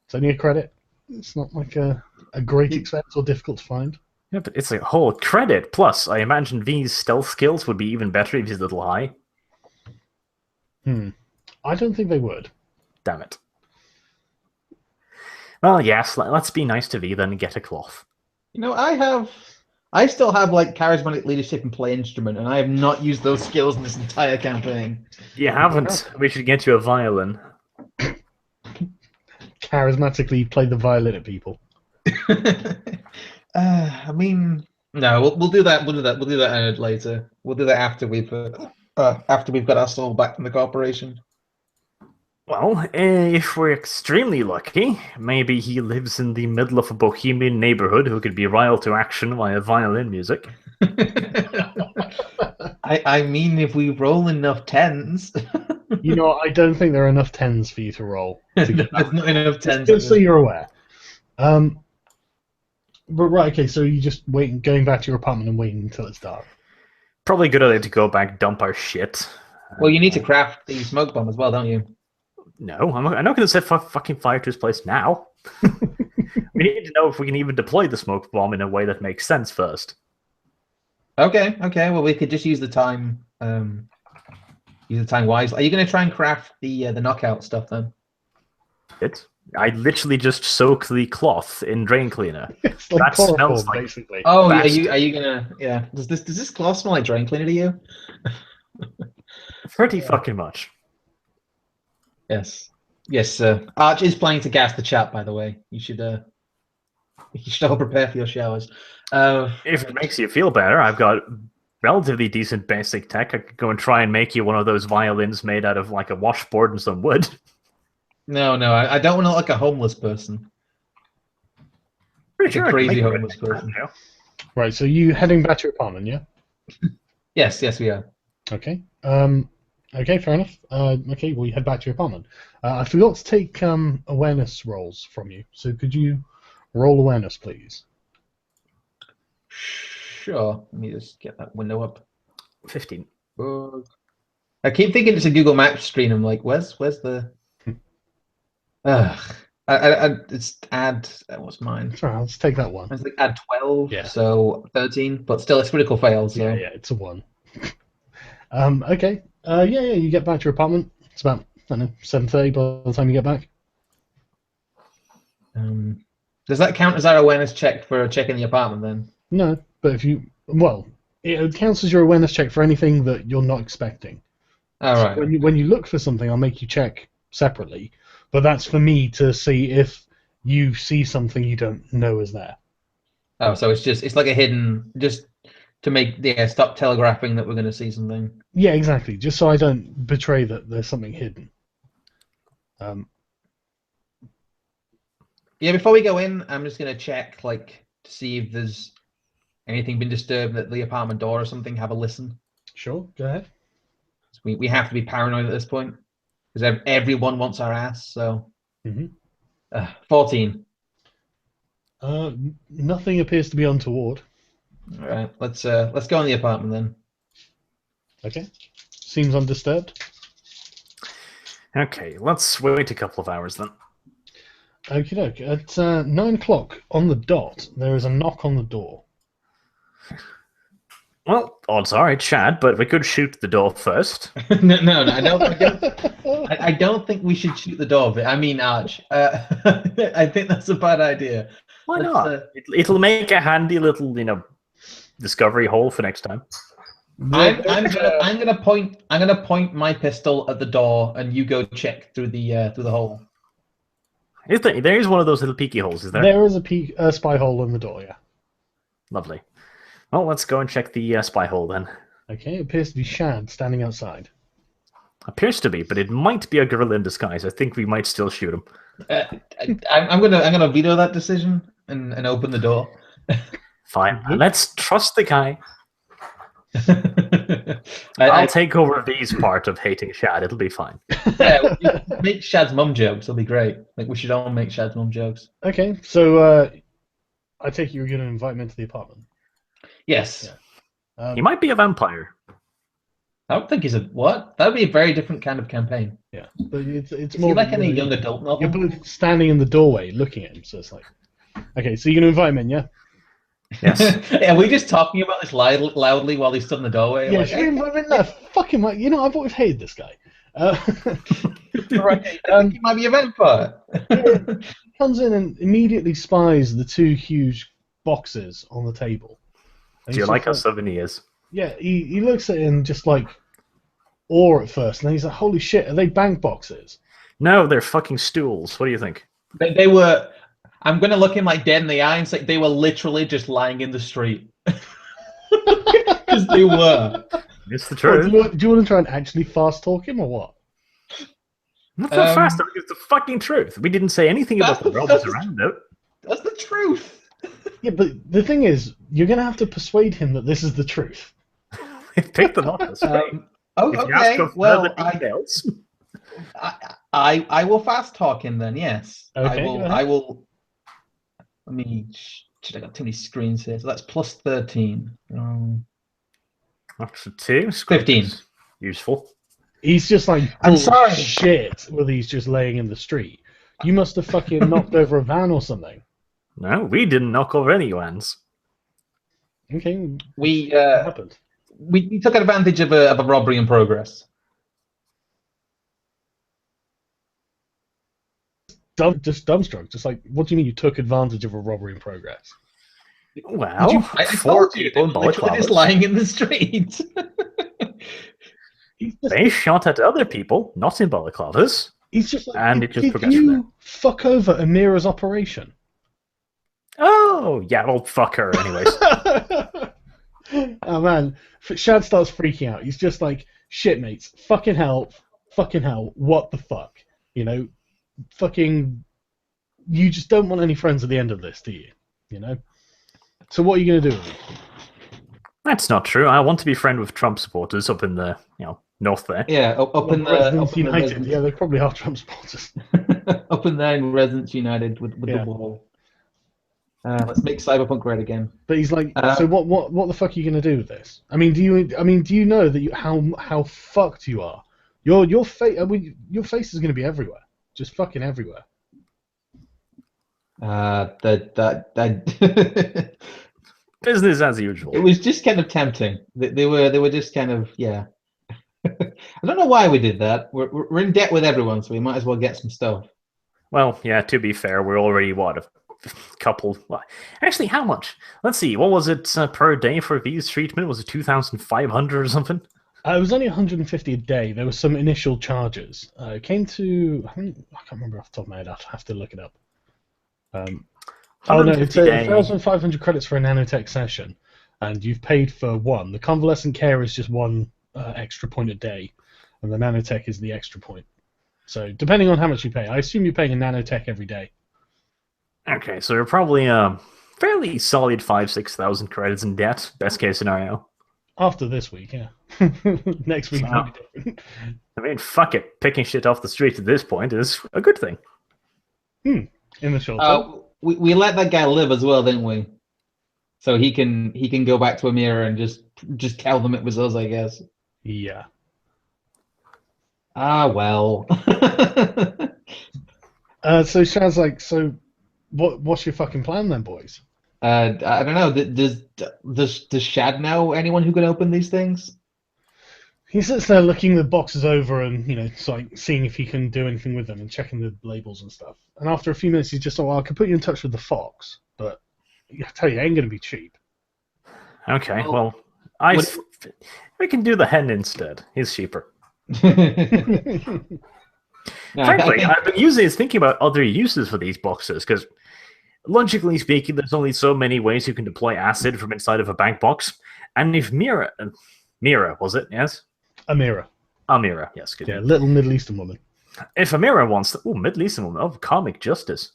It's only a credit. It's not like a great expense or difficult to find. Yeah, but it's a whole credit. Plus, I imagine V's stealth skills would be even better if he's a little high. I don't think they would. Damn it. Well, yes, let's be nice to V then and get a cloth. You know, I still have like charismatic leadership and play instrument, and I have not used those skills in this entire campaign. You haven't. We should get you a violin. Charismatically play the violin at people. I mean, no, we'll do that. We'll do that later. We'll do that after we've got our soul back from the corporation. Well, if we're extremely lucky, maybe he lives in the middle of a bohemian neighborhood who could be riled to action via violin music. I mean, if we roll enough tens. You know, I don't think there are enough tens for you to roll. To get There's not enough tens. just so you're aware. But right, okay, so you just going back to your apartment and waiting until it's dark. Probably a good idea to go back, dump our shit. Well, you need to craft the smoke bomb as well, don't you? No, I'm not going to set fucking fire to his place now. We need to know if we can even deploy the smoke bomb in a way that makes sense first. Okay. Well, we could just use the time. Use the time wisely. Are you going to try and craft the knockout stuff then? I literally just soak the cloth in drain cleaner. It's like That smells chloroform, like- basically. Oh, are Bastard. you gonna? Yeah. Does this cloth smell like drain cleaner to you? Pretty fucking much. Yes. Arch is planning to gas the chat, by the way. You should all prepare for your showers. If it makes you feel better, I've got relatively decent basic tech. I could go and try and make you one of those violins made out of like a washboard and some wood. No, I don't want to look like a homeless person. Pretty Like a sure I can crazy make it homeless right person. now. Right, so you heading back to your apartment, yeah? Yes, we are. Okay. Okay, fair enough. Okay, well, you head back to your apartment. I forgot to take awareness rolls from you, so could you roll awareness, please? Sure. Let me just get that window up. 15. I keep thinking it's a Google Maps screen. I'm like, where's the? It's add. What's mine? Sorry, I'll just take that one. It's like add 12. Yeah. So 13, but still, it's critical fail. So. Yeah, it's a 1. Okay. Yeah, you get back to your apartment. It's about, I don't know, 7:30 by the time you get back. Does that count as our awareness check for checking the apartment then? No, but it counts as your awareness check for anything that you're not expecting. All right. So when you look for something, I'll make you check separately, but that's for me to see if you see something you don't know is there. Oh, so it's like a hidden, just to stop telegraphing that we're going to see something. Yeah, exactly. Just so I don't betray that there's something hidden. Yeah, before we go in, I'm just going to check, to see if there's anything been disturbed at the apartment door or something. Have a listen. Sure, go ahead. We have to be paranoid at this point because everyone wants our ass. So, 14. Nothing appears to be untoward. All right, let's go in the apartment then. Okay. Seems undisturbed. Okay, let's wait a couple of hours then. Okie doke. At 9 o'clock on the dot, there is a knock on the door. Well, odds are it's Chad, but we could shoot the door first. No, I don't think we should shoot the door. I mean, Arch. I think that's a bad idea. Why not? It'll make a handy little, discovery hole for next time. I'm gonna point my pistol at the door, and you go check through the hole. There is one of those little peeky holes, is there? There is a spy hole in the door, yeah. Lovely. Well, let's go and check the spy hole then. Okay, it appears to be Shad standing outside. Appears to be, but it might be a gorilla in disguise. I think we might still shoot him. I'm gonna veto that decision and open the door. Fine. Let's trust the guy. I'll take over V's part of hating Shad. It'll be fine. Yeah, make Shad's mum jokes. It'll be great. Like, we should all make Shad's mum jokes. Okay, so I take you're going to invite him into the apartment. Yes. Yeah. He might be a vampire. I don't think he's a what? That would be a very different kind of campaign. Yeah, but it's Is more he like any young adult novel? You're both standing in the doorway looking at him, so it's like, okay, so you're going to invite him in, yeah? Yes. Are we just talking about this loudly while he's stood in the doorway? Yeah, like, should we invite him in there? Fuck him, you know, I've always hated this guy. Right. I think he might be a vampire. He comes in and immediately spies the two huge boxes on the table. And Do you he's like our just souvenirs? Yeah, he looks at him just like awe at first, and then he's like, holy shit, are they bank boxes? No, they're fucking stools. What do you think? They were. I'm gonna look him like dead in the eye and say they were literally just lying in the street. Because they were. It's the What, truth. do you want to try and actually fast talk him or what? Not so fast. It's the fucking truth. We didn't say anything about the robots around it. That's the truth. Yeah, but the thing is, you're going to have to persuade him that this is the truth. Pick the knockers. Okay. Well, details. I will fast talk him then. Yes. Okay, I will. Let me. Shit, I got too many screens here. So that's plus 13. That's a 2. 15. Useful. He's just like, I'm sorry. shit, well, he's just laying in the street. You must have fucking knocked over a van or something. No, we didn't knock over any vans. Okay, What happened? we took advantage of a robbery in progress. Just dumbstruck. Just like, what do you mean you took advantage of a robbery in progress? Well, I 4 told you, people in they were literally just balaclavas. lying in the street. They shot at other people, not in balaclavas. He's just like, And it just did progressed from you fuck over Amira's operation? Oh, yeah, well, fuck her anyways. Oh man, Shad starts freaking out. He's just like, shit, mates, fucking hell, what the fuck? You know, fucking, you just don't want any friends at the end of this, do you? You know? So what are you going to do? That's not true. I want to be friend with Trump supporters up in the, north there. Yeah, up in the Residents up in the United. Residents- Yeah, they probably are Trump supporters. up in there in Residents United with Yeah. the wall. Let's make Cyberpunk red again. But he's like, so what the fuck are you going to do with this? I mean, do you know that how fucked you are? Your face, your face is going to be everywhere, just fucking everywhere. That Business as usual. it was just kind of tempting. They were just kind of, yeah. I don't know why we did that. We're in debt with everyone, so we might as well get some stuff. Well, yeah, to be fair, we're already, a couple... Well, actually, how much? Let's see, what was it per day for V's treatment? Was it 2,500 or something? It was only 150 a day. There were some initial charges. It came to, I can't remember off the top of my head. I'll have to look it up. Oh no, it's 1,500 credits for a nanotech session, and you've paid for one. The convalescent care is just one extra point a day, and the nanotech is the extra point. So depending on how much you pay, I assume you're paying a nanotech every day. Okay, so you're probably fairly solid 5,000-6,000 credits in debt, best case scenario. After this week, yeah. Next week will be different. I mean, fuck it. Picking shit off the street at this point is a good thing. In the short term. We let that guy live as well, didn't we? So he can go back to Amira and just tell them it was us, I guess. Yeah. Ah, well. So Shad's like, so what's your fucking plan then, boys? I don't know. Does Shad know anyone who can open these things? He sits there looking the boxes over and, sort of seeing if he can do anything with them and checking the labels and stuff. And after a few minutes, he's just like, well, I can put you in touch with the Fox, but I tell you, it ain't going to be cheap. Okay, Well, well, we can do the hen instead. He's cheaper. No, Frankly, I've been thinking about other uses for these boxes, because logically speaking, there's only so many ways you can deploy acid from inside of a bank box. And if Mira, was it? Yes? Amira. Amira, yes. Good. Yeah, little Middle Eastern woman. If Amira wants... Oh, Middle Eastern woman. Oh, comic justice.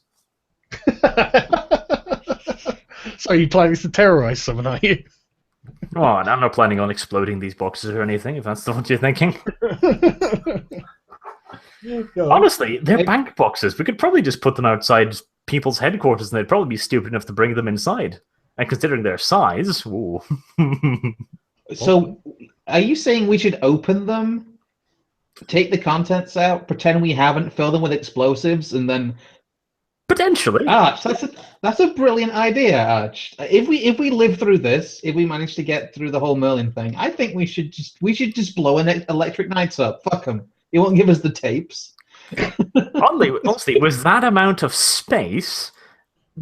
So you're planning to terrorize someone, are you? Oh, and I'm not planning on exploding these boxes or anything, if that's what you're thinking. Honestly, they're bank boxes. We could probably just put them outside people's headquarters and they'd probably be stupid enough to bring them inside. And considering their size, ooh. So, are you saying we should open them, take the contents out, pretend we haven't, fill them with explosives, and then... Potentially. Arch, that's a brilliant idea, Arch. If we live through this, if we manage to get through the whole Merlin thing, I think we should just blow an Electric Knights up. Fuck them. He won't give us the tapes. Honestly, with that amount of space,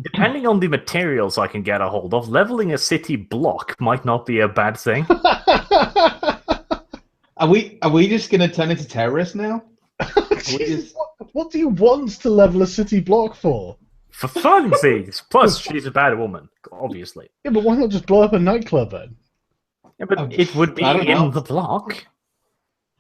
depending on the materials I can get a hold of, leveling a city block might not be a bad thing. Are we just gonna turn into terrorists now? What do you want to level a city block for? For funsies! Plus, she's a bad woman, obviously. Yeah, but why not just blow up a nightclub then? Yeah, but it would be in the block.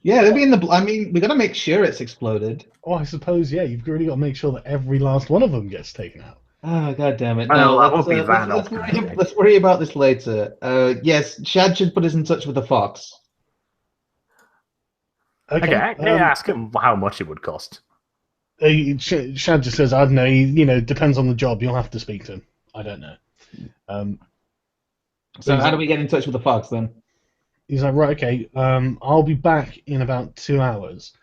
Yeah, they'd be in the... I mean, we gotta make sure it's exploded. Oh, I suppose, yeah, you've really got to make sure that every last one of them gets taken out. Oh, god damn it. No, that let's, won't be that let's worry about this later. Yes, Shad should put us in touch with the Fox. Okay, ask him how much it would cost. Shad just says, I don't know, depends on the job, you'll have to speak to him. I don't know. So how do we get in touch with the Fox then? He's like, right, okay, I'll be back in about 2 hours.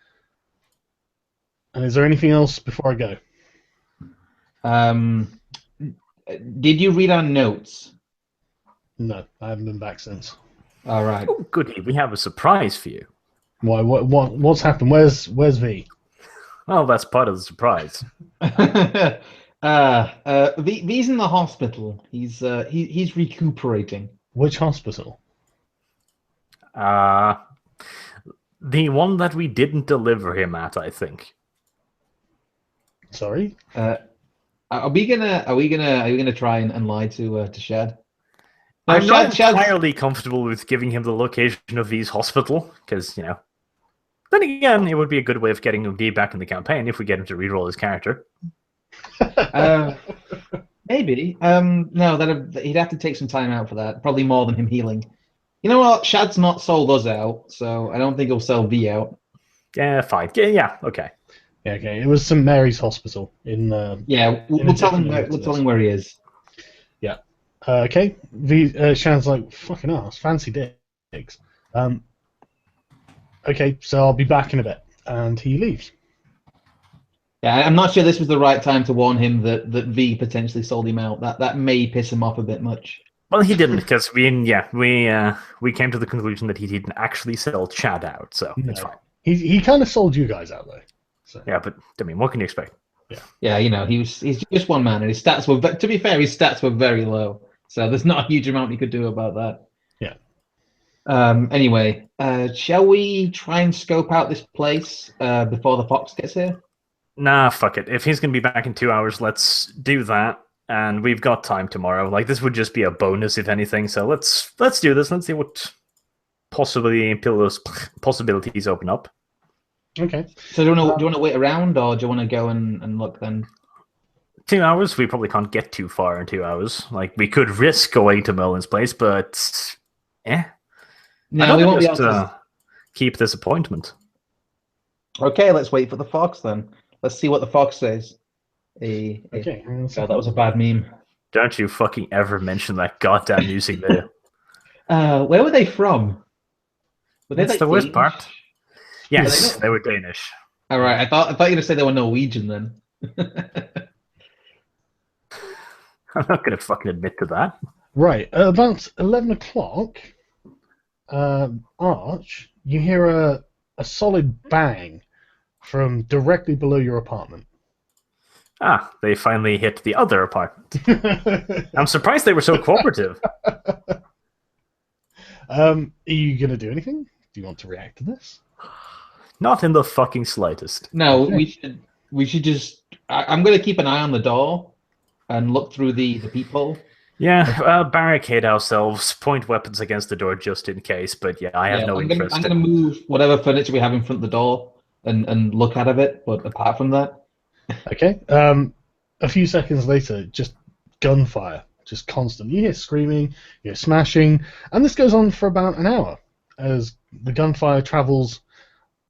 And is there anything else before I go? Did you read our notes? No, I haven't been back since. All right. Oh, goody, we have a surprise for you. Why? What's happened? Where's V? Well, that's part of the surprise. V's in the hospital. He's recuperating. Which hospital? The one that we didn't deliver him at, I think. Sorry? Are we gonna try and lie to Shad? No, I'm not entirely comfortable with giving him the location of V's hospital, because, then again, it would be a good way of getting V back in the campaign if we get him to reroll his character. Maybe. No, he'd have to take some time out for that. Probably more than him healing. You know what? Shad's not sold us out, so I don't think he'll sell V out. Yeah, fine. Yeah, okay. Yeah, okay. It was St. Mary's Hospital in. We'll tell him. We'll tell him where he is. Yeah. Okay. Shad's like, fucking ass, fancy dicks. Okay, so I'll be back in a bit, and he leaves. Yeah, I'm not sure this was the right time to warn him that V potentially sold him out. That may piss him off a bit much. Well, he didn't, because we came to the conclusion that he didn't actually sell Chad out, so it's fine. He kind of sold you guys out though. So. Yeah, but I mean, what can you expect? Yeah, he's just one man, and his stats were. To be fair, his stats were very low, so there's not a huge amount you could do about that. Yeah. Anyway, shall we try and scope out this place before the Fox gets here? Nah, fuck it. If he's gonna be back in 2 hours, let's do that. And we've got time tomorrow. Like, this would just be a bonus, if anything. So let's do this. Let's see what possibilities open up. Okay. So do you want to wait around, or do you want to go and look then? 2 hours? We probably can't get too far in 2 hours. Like, we could risk going to Merlin's place, but No, we won't be able to keep this appointment. Okay, let's wait for the Fox then. Let's see what the Fox says. Okay. God, that was a bad meme. Don't you fucking ever mention that goddamn music video. Where were they from? That's the worst part. Yes, they were Danish. All right, I thought you were gonna say they were Norwegian then. I'm not going to fucking admit to that. Right, at about 11 o'clock, Arch, you hear a solid bang from directly below your apartment. Ah, they finally hit the other apartment. I'm surprised they were so cooperative. Are you going to do anything? Do you want to react to this? Not in the fucking slightest. No, Okay. we should just. I'm gonna keep an eye on the door and look through the peephole. Yeah, barricade ourselves, point weapons against the door just in case, but yeah, I have no interest I'm gonna move whatever furniture we have in front of the door and look out of it, but apart from that. Okay. A few seconds later, just gunfire, just constant. You hear screaming, you hear smashing, and this goes on for about an hour as the gunfire travels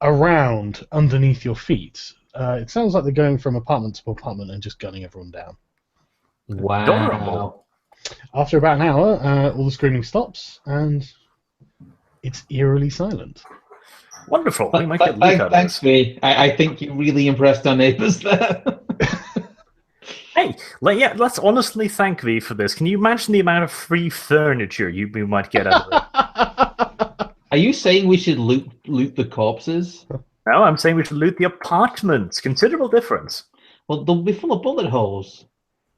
around underneath your feet. It sounds like they're going from apartment to apartment and just gunning everyone down. Wow. Adorable. After about an hour, all the screaming stops, and it's eerily silent. Wonderful. We might get loot out of Thanks, this. V. I think you really impressed our neighbors there. Hey, let's honestly thank V for this. Can you imagine the amount of free furniture we might get out of it? Are you saying we should loot the corpses? No, I'm saying we should loot the apartments. Considerable difference. Well, they'll be full of bullet holes.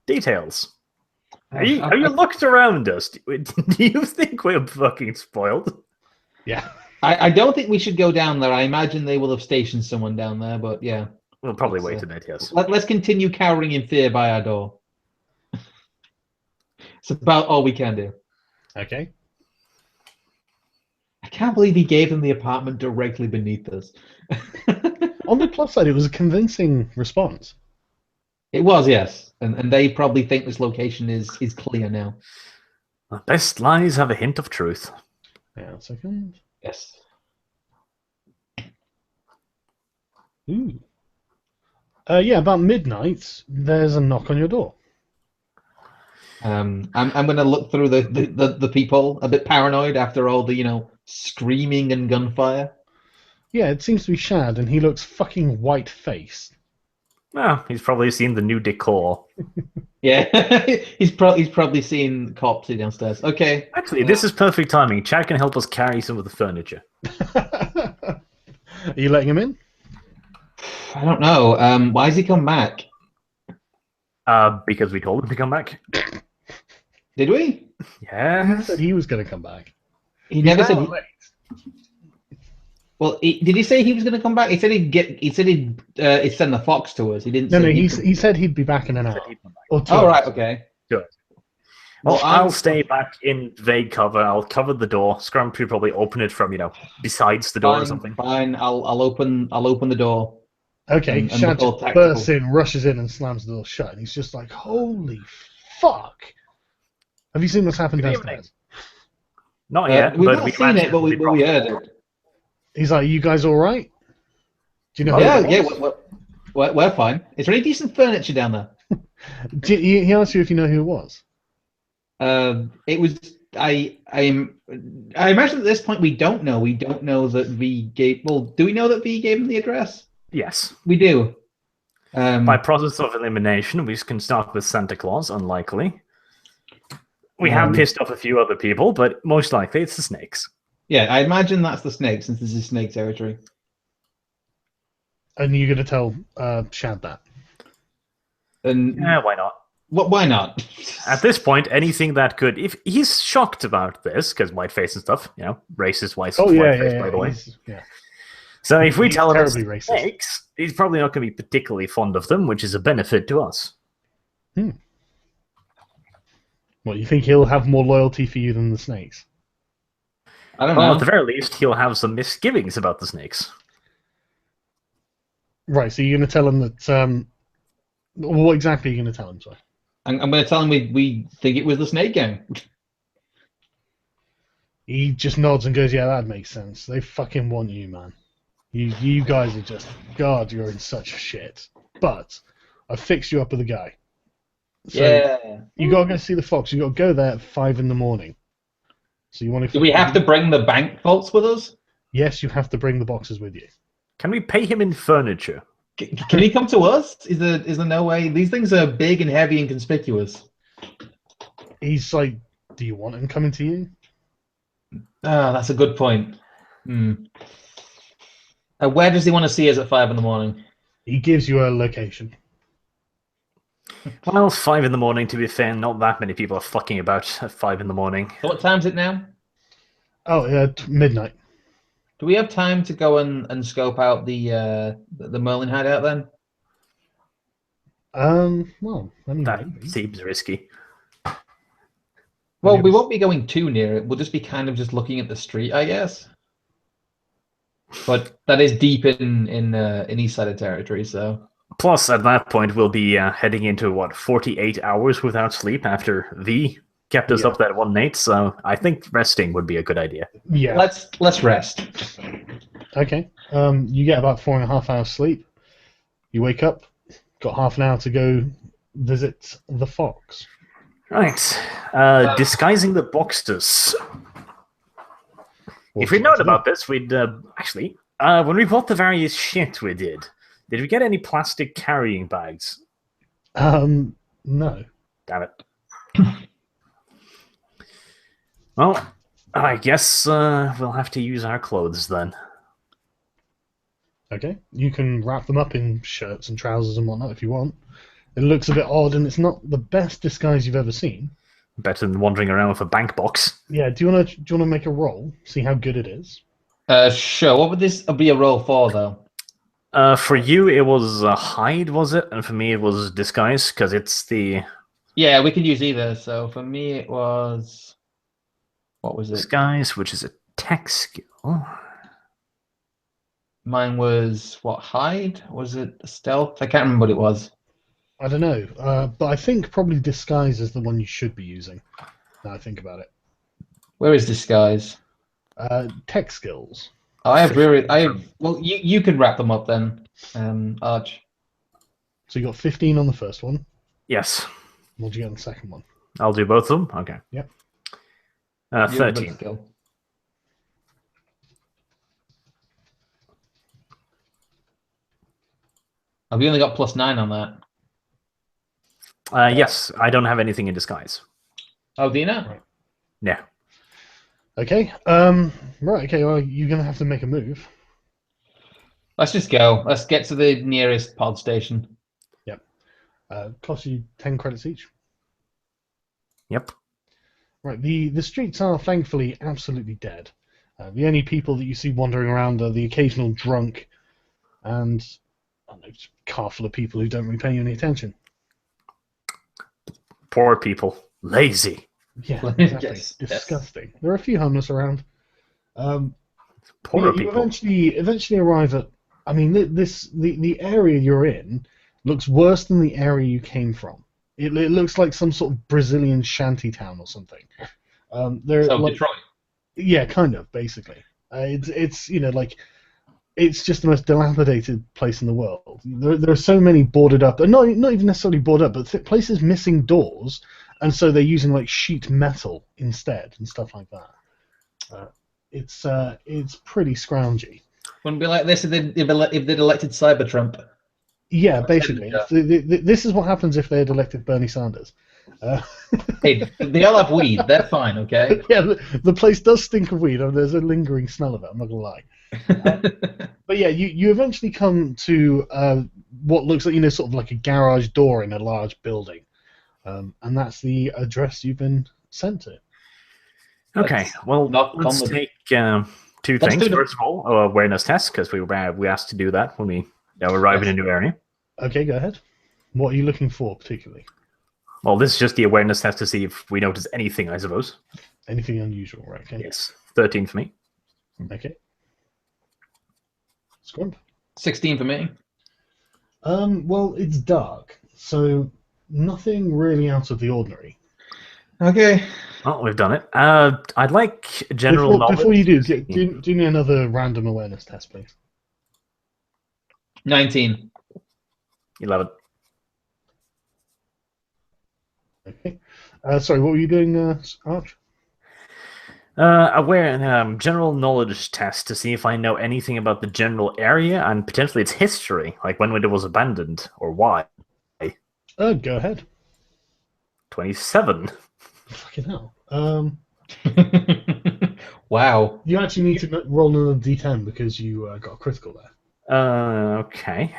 Details. Have you looked around us? Do you think we're fucking spoiled? Yeah. I don't think we should go down there. I imagine they will have stationed someone down there, but yeah. We'll probably wait a bit, yes. Let's continue cowering in fear by our door. It's about all we can do. Okay. I can't believe he gave them the apartment directly beneath us. On the plus side, it was a convincing response. It was, yes. And they probably think this location is clear now. The best lies have a hint of truth. Yeah, a second. Yes. Ooh. Yeah, about midnight, there's a knock on your door. I'm gonna look through the people, a bit paranoid after all the screaming and gunfire. Yeah, it seems to be Shad, and he looks fucking white-faced. Well, he's probably seen the new decor. Yeah, he's probably seen cops downstairs. Okay. Actually, this is perfect timing. Chad can help us carry some of the furniture. Are you letting him in? I don't know. Why has he come back? Because we told him to come back. Did we? He Yeah. said he was going to come back. He never said. Late. Well, did he say he was going to come back? He said he'd send the fox to us. He didn't. No, say he said he'd be back in an hour. Or two Oh, right. hours. Okay. Good. Well, Well, I'll stay back in vague cover. I'll cover the door. Scrum could probably open it from, besides the door or something. Fine. I'll open the door. Okay, And Shad look all just tactical. bursts in, rushes in, and slams the door shut. And he's just like, "Holy fuck!" Have you seen what's happened Good evening. downstairs? Not yet, We've but not we seen it, but we heard it. He's like, "You guys all right? Do you know?" Yeah, who yeah. it was? We're fine. Is there any decent furniture down there? He asked you if you know who it was. It was. I imagine at this point we don't know. We don't know that V gave. Well, do we know that V gave him the address? Yes. We do. By process of elimination, we can start with Santa Claus, unlikely. We have pissed off a few other people, but most likely it's the snakes. Yeah, I imagine that's the snake, since this is snake territory. And you're going to tell Shad that. And Yeah, why not? why not? At this point, anything that could... If he's shocked about this, because whiteface and stuff, racist whiteface, by the way. Yeah. So if we He's tell him it's terribly racist. snakes, he's probably not going to be particularly fond of them, which is a benefit to us. What, you think he'll have more loyalty for you than the snakes? I don't Well, know. at the very least, he'll have some misgivings about the snakes. Right, so you're going to tell him that... what exactly are you going to tell him, sorry? I'm going to tell him we think it was the snake gang. He just nods and goes, "Yeah, that makes sense. They fucking want you, man. You guys are just... God, you're in such shit. But I fixed you up with a guy. So Yeah. you got to go see the fox. You got to go there at 5 a.m. So you want to... Do we have to bring the bank vaults with us? Yes, you have to bring the boxes with you. Can we pay him in furniture? Can he come to us? Is there no way? These things are big and heavy and conspicuous. He's like, do you want him coming to you? Ah, that's a good point. Where does he want to see us at 5 in the morning? He gives you a location. Well, 5 in the morning, to be fair, not that many people are fucking about at 5 in the morning. So what time is it now? Oh, yeah, midnight. Do we have time to go and scope out the Merlin hideout then? Well, I mean, That maybe. seems risky. Well, we won't be going too near it. We'll just be kind of just looking at the street, I guess. But that is deep in East Side of territory, so. Plus, at that point, we'll be heading into, 48 hours without sleep after V kept us up that one night, so I think resting would be a good idea. Yeah. Let's rest. Okay. You get about 4.5 hours sleep. You wake up, got half an hour to go visit the fox. Right. Disguising the boxers. If we'd known about this, we'd actually, when we bought the various shit we did we get any plastic carrying bags? No. Damn it. Well, I guess we'll have to use our clothes then. Okay. You can wrap them up in shirts and trousers and whatnot if you want. It looks a bit odd, and it's not the best disguise you've ever seen. Better than wandering around with a bank box. Yeah. Do you wanna make a roll? See how good it is. Sure. What would this be a roll for, though? For you, it was hide, was it? And for me, it was disguise, because it's the... Yeah, we can use either. So for me, it was... What was it? Disguise, which is a tech skill. Mine was, what, hide? Was it stealth? I can't remember what it was. I don't know, but I think probably disguise is the one you should be using. Now I think about it. Where is disguise? Tech skills. Well, you can wrap them up then, Arch. So you got 15 on the first one. Yes. What did you get on the second one? I'll do both of them? Okay. Yep. 13. Have you only got +9 on that? Yes, I don't have anything in disguise. Oh, do you not? Right. Yeah. Okay. Right. Okay. Well, you're gonna have to make a move. Let's just go. Let's get to the nearest pod station. Yep. Costs you 10 credits each. Yep. Right. The streets are thankfully absolutely dead. The only people that you see wandering around are the occasional drunk, and I don't know, just a car full of people who don't really pay you any attention. Poor people. Lazy. Yeah, exactly. Yes, Disgusting. There are a few homeless around. Poorer you people. eventually arrive at. I mean, the area you're in looks worse than the area you came from. It looks like some sort of Brazilian shanty town or something. So Detroit. Yeah, kind of, basically. It's like it's just the most dilapidated place in the world. There are so many boarded up, and not even necessarily boarded up, but places missing doors, and so they're using like sheet metal instead and stuff like that. It's pretty scroungy. Wouldn't be like this if they'd elected Cybertrump. Yeah, basically. This is what happens if they had elected Bernie Sanders. Hey, they all have weed. They're fine, okay? Yeah, the place does stink of weed, and there's a lingering smell of it, I'm not going to lie. But yeah, you eventually come to what looks like, sort of like a garage door in a large building. And that's the address you've been sent to. Okay, well, let's take two things. First of all, awareness test, because we asked to do that when we arrive in a new area. Okay, go ahead. What are you looking for, particularly? Well, this is just the awareness test to see if we notice anything, I suppose. Anything unusual, right? Okay. Yes, 13 for me. Okay. Scrump. 16 for me. Well, it's dark, so nothing really out of the ordinary. Okay. Well, we've done it. I'd like general knowledge. Before you do me another random awareness test, please. 19. 11. Okay. Sorry, what were you doing, Arch? General knowledge test to see if I know anything about the general area and potentially its history, like when it was abandoned or why. Go ahead. 27. Fucking hell. Wow. You actually need to roll another d10 because you got a critical there. Okay.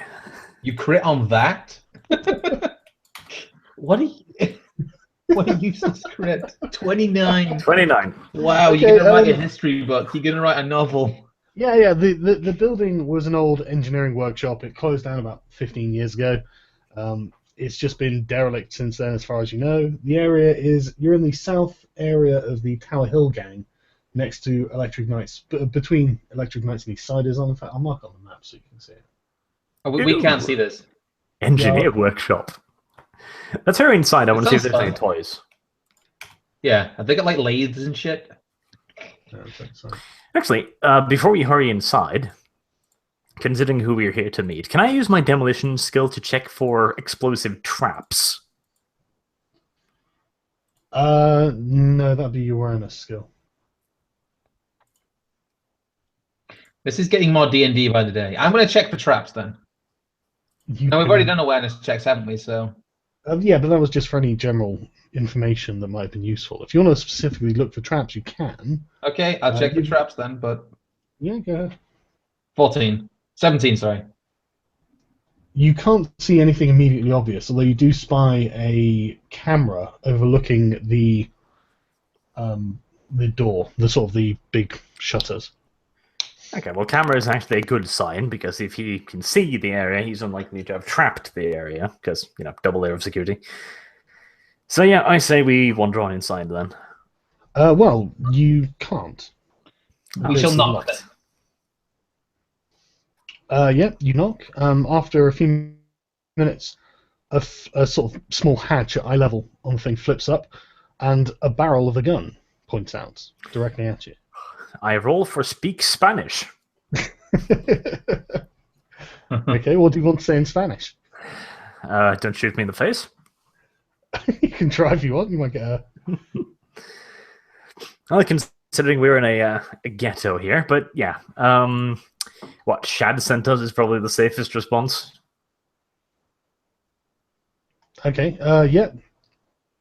You crit on that? What are you... What a useless crit. 29. 29. Wow, Okay, you're going to write a history book. You're going to write a novel. Yeah. The building was an old engineering workshop. It closed down about 15 years ago. It's just been derelict since then, as far as you know. The area you're in the south area of the Tower Hill gang, next to Electric Knights, between Electric Knights and Eastsiders. In fact, I'll mark on the map so you can see it. Oh, we can't see this. Engineer workshop. Let's hurry inside. I want to see if there's fun. any toys. Yeah, have they got like lathes and shit? Actually, before we hurry inside, considering who we're here to meet, can I use my demolition skill to check for explosive traps? No, that'd be your awareness skill. This is getting more D&D by the day. I'm going to check for traps then. No, we've already done awareness checks, haven't we? So. Yeah, but that was just for any general information that might have been useful. If you want to specifically look for traps, you can. Okay, I'll check for traps then, but... Yeah, go ahead. 17, sorry. You can't see anything immediately obvious, although you do spy a camera overlooking the door, the big shutters. Okay, well, camera is actually a good sign, because if he can see the area, he's unlikely to have trapped the area, because, double layer of security. So yeah, I say we wander on inside then. Well, you can't. We shall knock then. Yeah, you knock. After a few minutes, a sort of small hatch at eye level on the thing flips up, and a barrel of a gun points out directly at you. I roll for speak Spanish. Okay, what do you want to say in Spanish? Don't shoot me in the face. You can try if you want. You might get a... Well, considering we're in a ghetto here, but yeah. What Shad sent us is probably the safest response. Okay, yeah.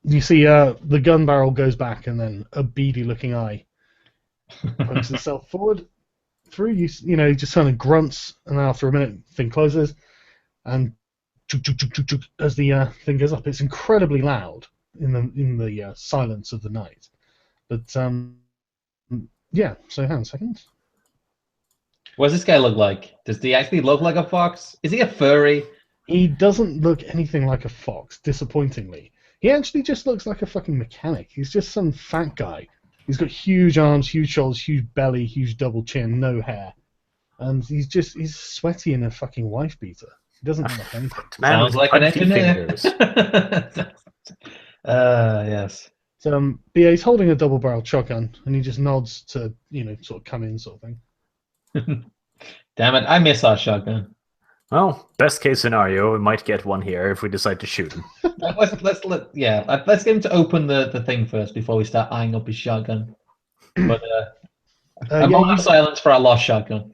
You see the gun barrel goes back, and then a beady-looking eye pokes itself forward through. You just kind of grunts, and then after a minute, the thing closes, and as the thing goes up, it's incredibly loud in the silence of the night. But yeah. So hang on a second. What does this guy look like? Does he actually look like a fox? Is he a furry? He doesn't look anything like a fox, disappointingly. He actually just looks like a fucking mechanic. He's just some fat guy. He's got huge arms, huge shoulders, huge belly, huge double chin, no hair. And he's sweaty in a fucking wife beater. He doesn't look anything. Sounds like an engineer. Yes. So, but yeah, he's holding a double-barreled shotgun, and he just nods to, sort of come in, sort of thing. Damn it! I miss our shotgun. Well, best case scenario, we might get one here if we decide to shoot him. let's get him to open the thing first before we start eyeing up his shotgun. But a moment of silence for our lost shotgun.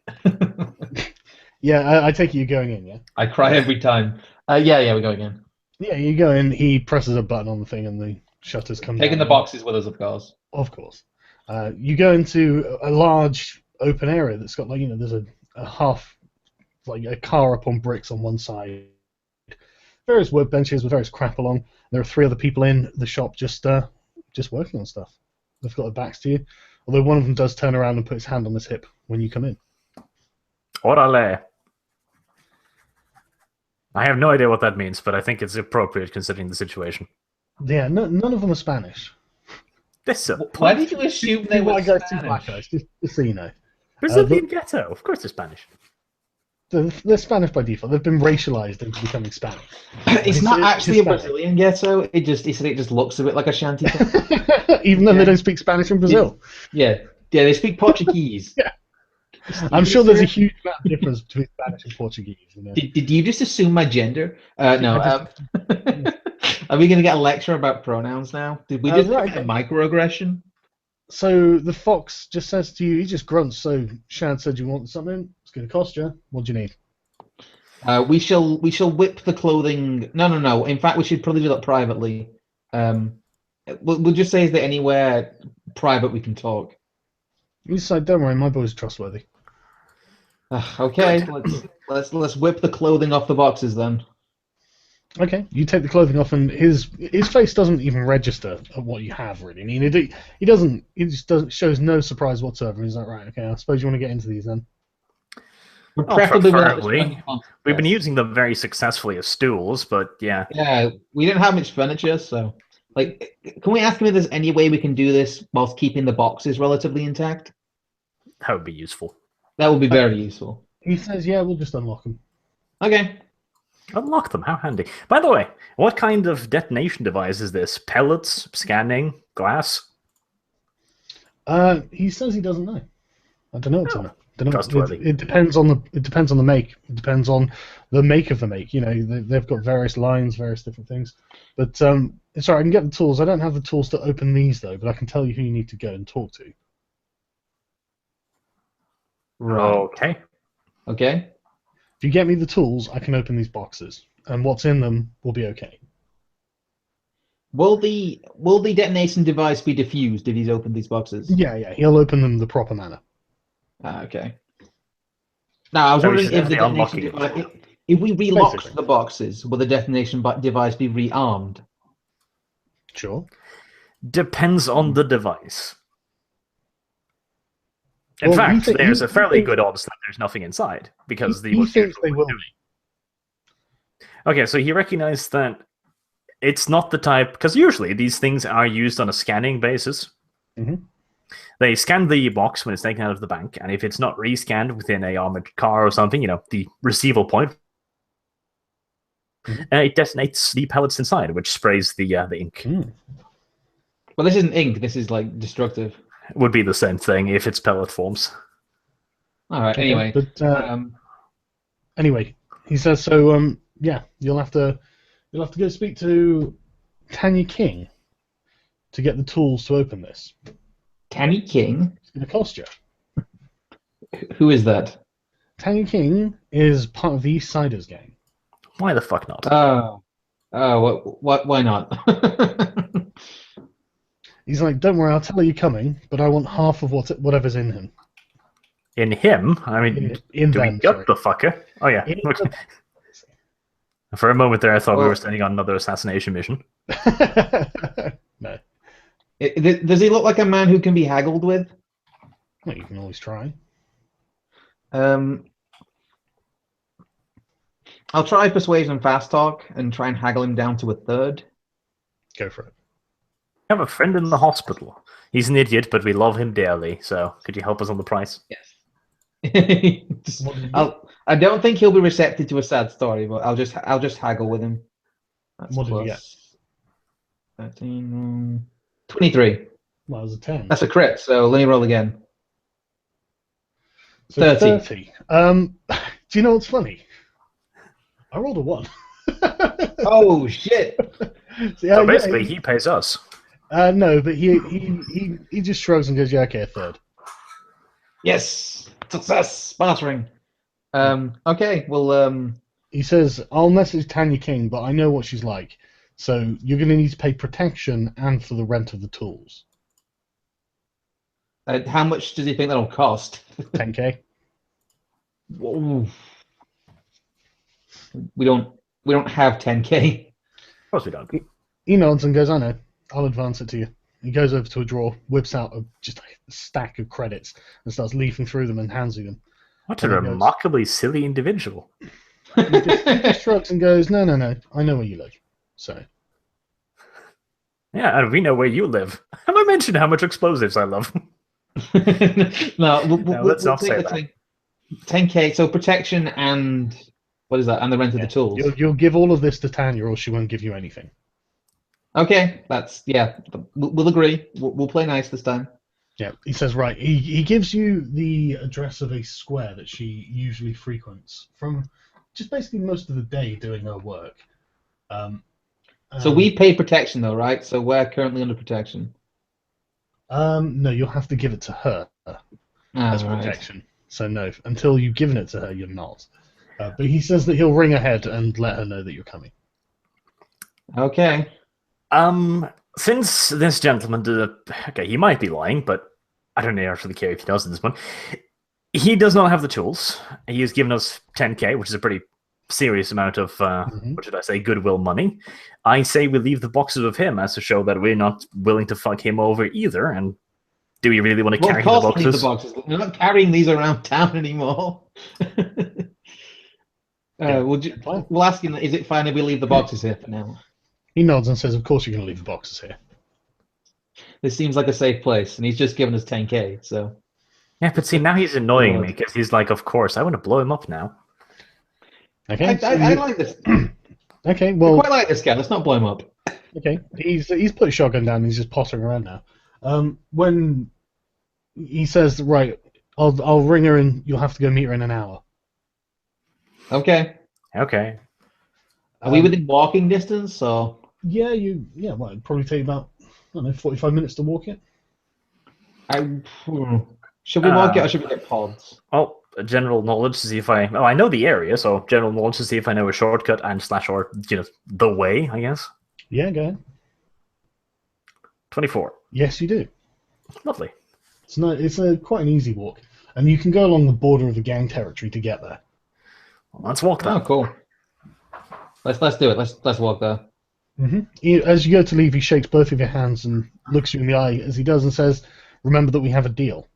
Yeah, I take it you're going in, yeah? I cry every time. Yeah, we go again. Yeah, you go in. He presses a button on the thing, and the shutters come down. Taking the boxes with us, of course. Of course. You go into a large open area that's got, there's a half, like a car up on bricks on one side, various workbenches with various crap along. There are 3 other people in the shop just working on stuff. They've got their backs to you, although one of them does turn around and put his hand on his hip when you come in. Orale. I have no idea what that means, but I think it's appropriate considering the situation. Yeah, none of them are Spanish. Why did you assume they were Spanish? Two black guys, just so you know. Brazilian ghetto, of course they're Spanish. They're Spanish by default. They've been racialized into becoming Spanish. It's not actually a Brazilian ghetto. He said it just looks a bit like a shanty town. Even though they don't speak Spanish in Brazil. Yeah, they speak Portuguese. Yeah. I'm sure there's a huge amount of difference between Spanish and Portuguese. Did you just assume my gender? No. Are we going to get a lecture about pronouns now? Did we just get a microaggression? So the fox just says to you, he just grunts. So Shad said you want something. It's going to cost you. What do you need? We shall whip the clothing. No. In fact, we should probably do that privately. We'll just say, is there anywhere private we can talk? You decide. Don't worry, my boy's trustworthy. Okay, let's whip the clothing off the boxes then. Okay, you take the clothing off, and his face doesn't even register at what you have. Really, I mean, he doesn't. He just doesn't shows no surprise whatsoever. He's like, right, okay, I suppose you want to get into these then. Preferably. We've been using them very successfully as stools, but yeah. Yeah, we didn't have much furniture, so like, can we ask him if there's any way we can do this whilst keeping the boxes relatively intact? That would be useful. That would be very useful. He says, yeah, we'll just unlock them. Okay. Unlock them, how handy. By the way, what kind of detonation device is this? Pellets, scanning, glass? He says he doesn't know. I don't know. Trustworthy. It depends on the make. It depends on the make of the make. You know, they've got various lines, various different things. But sorry, I can get the tools. I don't have the tools to open these though, but I can tell you who you need to go and talk to. Right. Okay. If you get me the tools, I can open these boxes, and what's in them will be okay. Will the detonation device be diffused if he's opened these boxes? Yeah, he'll open them the proper manner. Okay. Now, I was wondering if the detonation device, if we relocked the boxes, will the detonation device be rearmed? Sure. Depends on the device. In fact, there's a fairly good odds that there's nothing inside, because he thinks they will. Okay, so he recognized that it's not the type, because usually these things are used on a scanning basis. Mm-hmm. They scan the box when it's taken out of the bank, and if it's not rescanned within a armored car or something, you know, the receival point, it detonates the pellets inside, which sprays the ink. Well, this isn't ink. This is like destructive. Would be the same thing if it's pellet forms. All right. Okay, anyway, but anyway, he says so. Yeah, you'll have to go speak to Tanya King to get the tools to open this. Tanya King? It's going to cost you. Who is that? Tanya King is part of the East Siders gang. Why the fuck not? Why not? He's like, don't worry, I'll tell her you're coming, but I want half of whatever's in him. In him? I mean, in do them, we gut the fucker? Oh, yeah. For a moment there, I thought we were standing on another assassination mission. No. Does he look like a man who can be haggled with? Well, you can always try. I'll try persuasion fast talk and try and haggle him down to a third. Go for it. I have a friend in the hospital. He's an idiot, but we love him dearly. So, could you help us on the price? Yes. I don't think he'll be receptive to a sad story, but I'll just haggle with him. That's what did you get? 13, 23. Well, it was a 10. That's a crit, so let me roll again. So 30. Do you know what's funny? I rolled a 1. Oh shit! So basically, he pays us. No, but he just shrugs and goes, "Yeah, okay, a third." Yes, success, sponsoring. Okay, well, he says, "I'll message Tanya King, but I know what she's like, so you're going to need to pay protection and for the rent of the tools." How much does he think that'll cost? 10K. Whoa. We don't have 10K. Of course we don't. He nods and goes, "I know. I'll advance it to you." He goes over to a drawer, whips out just a stack of credits, and starts leafing through them and hands you them. What a remarkably silly individual. He just shrugs and goes, No, I know where you live. So. Yeah, and we know where you live. Have I mentioned how much explosives I love? No, let's not say that. 10K, so protection and... What is that? And the rent of the tools. You'll give all of this to Tanya, or she won't give you anything. Okay, we'll agree. We'll play nice this time. Yeah, he says, right. He gives you the address of a square that she usually frequents from just basically most of the day doing her work. So we pay protection, though, right? So we're currently under protection. No, you'll have to give it to her as Right. protection. So no, until you've given it to her, you're not. But he says that he'll ring ahead and let her know that you're coming. Okay. Since this gentleman did okay, he might be lying, but I don't actually care if he does at this point. He does not have the tools. He has given us 10k, which is a pretty serious amount of, what should I say, goodwill money. I say we leave the boxes with him as to show that we're not willing to fuck him over either. And do we really want to carry the Of course, boxes? leave the boxes. We're not carrying these around town anymore. We'll ask him, is it fine if we leave the boxes here for now? He nods and says, of course you're going to leave the boxes here. This seems like a safe place, and he's just given us 10k, so... Yeah, but see, now he's annoying me, because he's like, of course, I want to blow him up now. Okay. I like this. Okay, well... I quite like this guy, let's not blow him up. Okay, he's put a shotgun down and he's just pottering around now. When he says, right, I'll ring her and you'll have to go meet her in an hour. Okay. Okay. Are we within walking distance, or...? Yeah, well, it'd probably take about, I don't know, 45 minutes to walk it. Should we walk it or should we get pods? Well, general knowledge to see if I know the area, so general knowledge to see if I know a shortcut and / or, the way, I guess. Yeah, go ahead. 24. Yes, you do. Lovely. It's quite an easy walk, and you can go along the border of the gang territory to get there. Well, let's walk then. Oh, cool. Let's do it. Let's walk there. As you go to leave, he shakes both of your hands and looks you in the eye as he does and says, remember that we have a deal.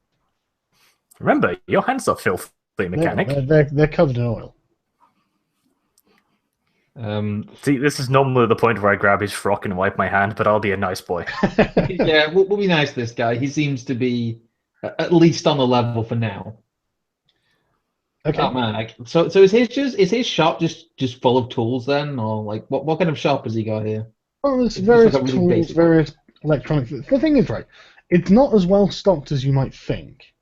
Remember, your hands are filthy, mechanic. They're covered in oil. See, this is normally the point where I grab his frock and wipe my hand, but I'll be a nice boy. Yeah, we'll be nice to this guy. He seems to be at least on the level for now. Okay. Oh man, so is his shop just full of tools then, or like what kind of shop has he got here? Well, there's It's various like a really tools, basic various electronic. The thing is, right, it's not as well stocked as you might think.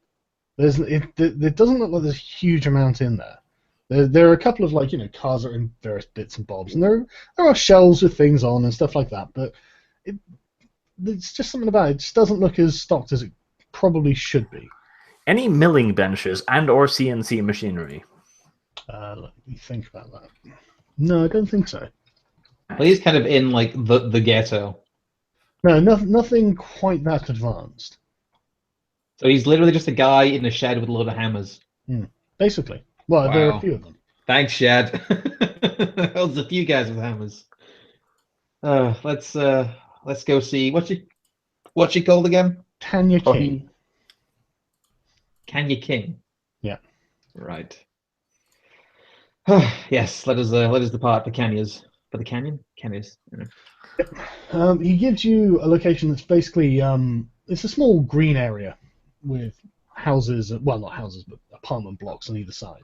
There doesn't look like there's a huge amount in there. There are a couple of cars that are in various bits and bobs, and there are shelves with things on and stuff like that. But it's just something about it. It just doesn't look as stocked as it probably should be. Any milling benches and or CNC machinery? Let me think about that. No, I don't think so. Well, he's kind of in like the ghetto. No, nothing quite that advanced. So he's literally just a guy in a shed with a load of hammers. Basically. Well, there are a few of them. Thanks, Shed. There's a few guys with hammers. Let's go see what's she called again? Tanya King. Tanya King. Yeah. Right. Yes, let us depart for Canya's. For the canyon? Canya's. He gives you a location that's basically it's a small green area with houses, well, not houses, but apartment blocks on either side.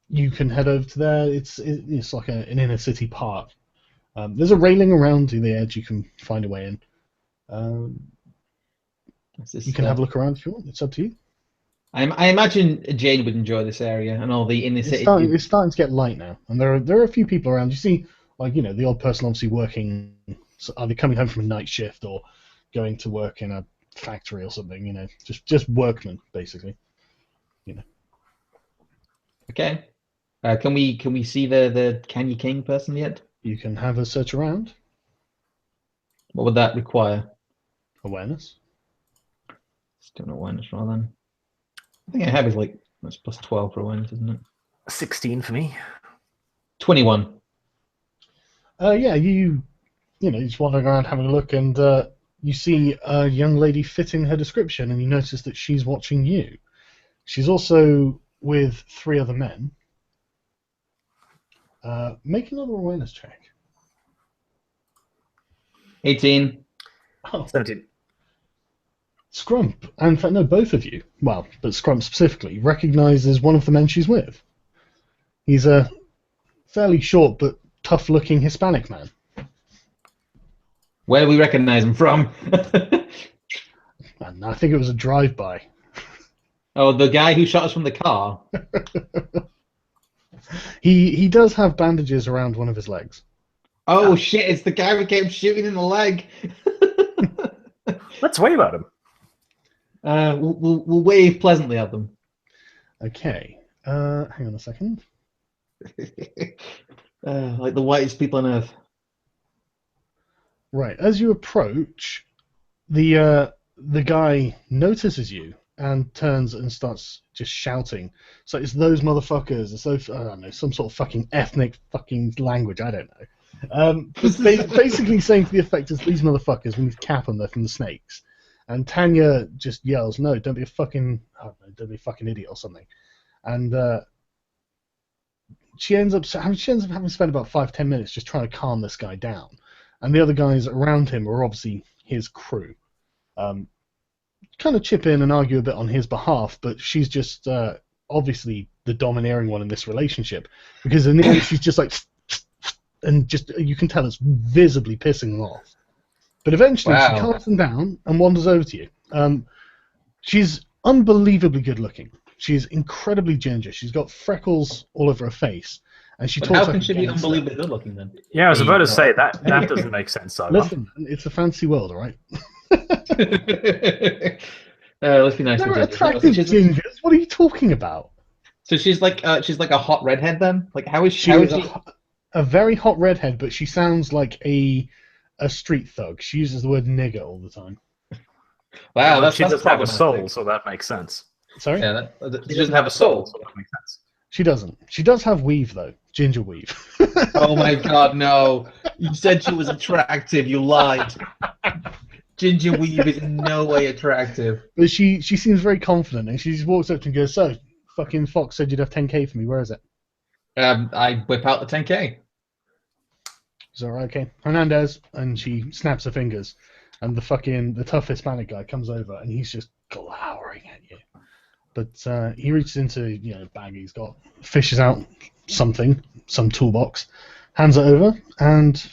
You can head over to there. It's like an inner city park. There's a railing around to the edge you can find a way in. You can have a look around if you want. It's up to you. I imagine Jane would enjoy this area and all the inner city. It's starting to get light now, and there are a few people around. You see, the odd person obviously working, either coming home from a night shift or going to work in a factory or something. Just workmen basically. Okay. Can we see the Kanye King person yet? You can have a search around. What would that require? Awareness. Let's do an awareness roll then. I think I have is that's plus 12 for awareness, isn't it? 16 for me. 21. Yeah, you're just wandering around having a look, and you see a young lady fitting her description, and you notice that she's watching you. She's also with 3 other men. Make another awareness check. 18. Oh. 17. Scrump, and in fact, no, both of you, well, but Scrump specifically, recognizes one of the men she's with. He's a fairly short but tough-looking Hispanic man. Where do we recognize him from? And I think it was a drive-by. Oh, the guy who shot us from the car? He does have bandages around one of his legs. Oh, shit, it's the guy who came shooting in the leg. Let's wave at him. We'll wave pleasantly at them. Okay. Hang on a second. Like the whitest people on earth. Right. As you approach, the guy notices you and turns and starts just shouting. So it's those motherfuckers. It's those, I don't know, some sort of fucking ethnic fucking language. I don't know. Basically saying to the effect is these motherfuckers, we need to cap them. They're from the snakes. And Tanya just yells, "No, don't be a fucking, I don't know, don't be a fucking idiot or something." And she ends up having spent about 5-10 minutes just trying to calm this guy down. And the other guys around him are obviously his crew. Kind of chip in and argue a bit on his behalf, but she's just obviously the domineering one in this relationship, because in the end she's just like, and just you can tell it's visibly pissing them off. But eventually she calms them down and wanders over to you. She's unbelievably good looking. She's incredibly ginger. She's got freckles all over her face, and she talks. How can she be unbelievably good looking then? Yeah, I was about to say that doesn't make sense. Listen, it's a fancy world, all right? Let's be nice. They're attractive gingers. What are you talking about? So she's like a hot redhead then? Like how is she? A very hot redhead, but she sounds like a street thug. She uses the word nigger all the time. Wow, she doesn't have a soul, so that makes sense. Sorry? Yeah, she doesn't have a soul, so that makes sense. She doesn't. She does have weave though, ginger weave. Oh my God, no! You said she was attractive. You lied. Ginger weave is in no way attractive. But she seems very confident, and she just walks up to him and goes, "So, fucking Fox said you'd have 10k for me. Where is it?" I whip out the 10k. Is that right? Okay. Hernandez, and she snaps her fingers, and the tough Hispanic guy comes over, and he's just glowering at you. But he reaches into bag he's got, fishes out some toolbox, hands it over, and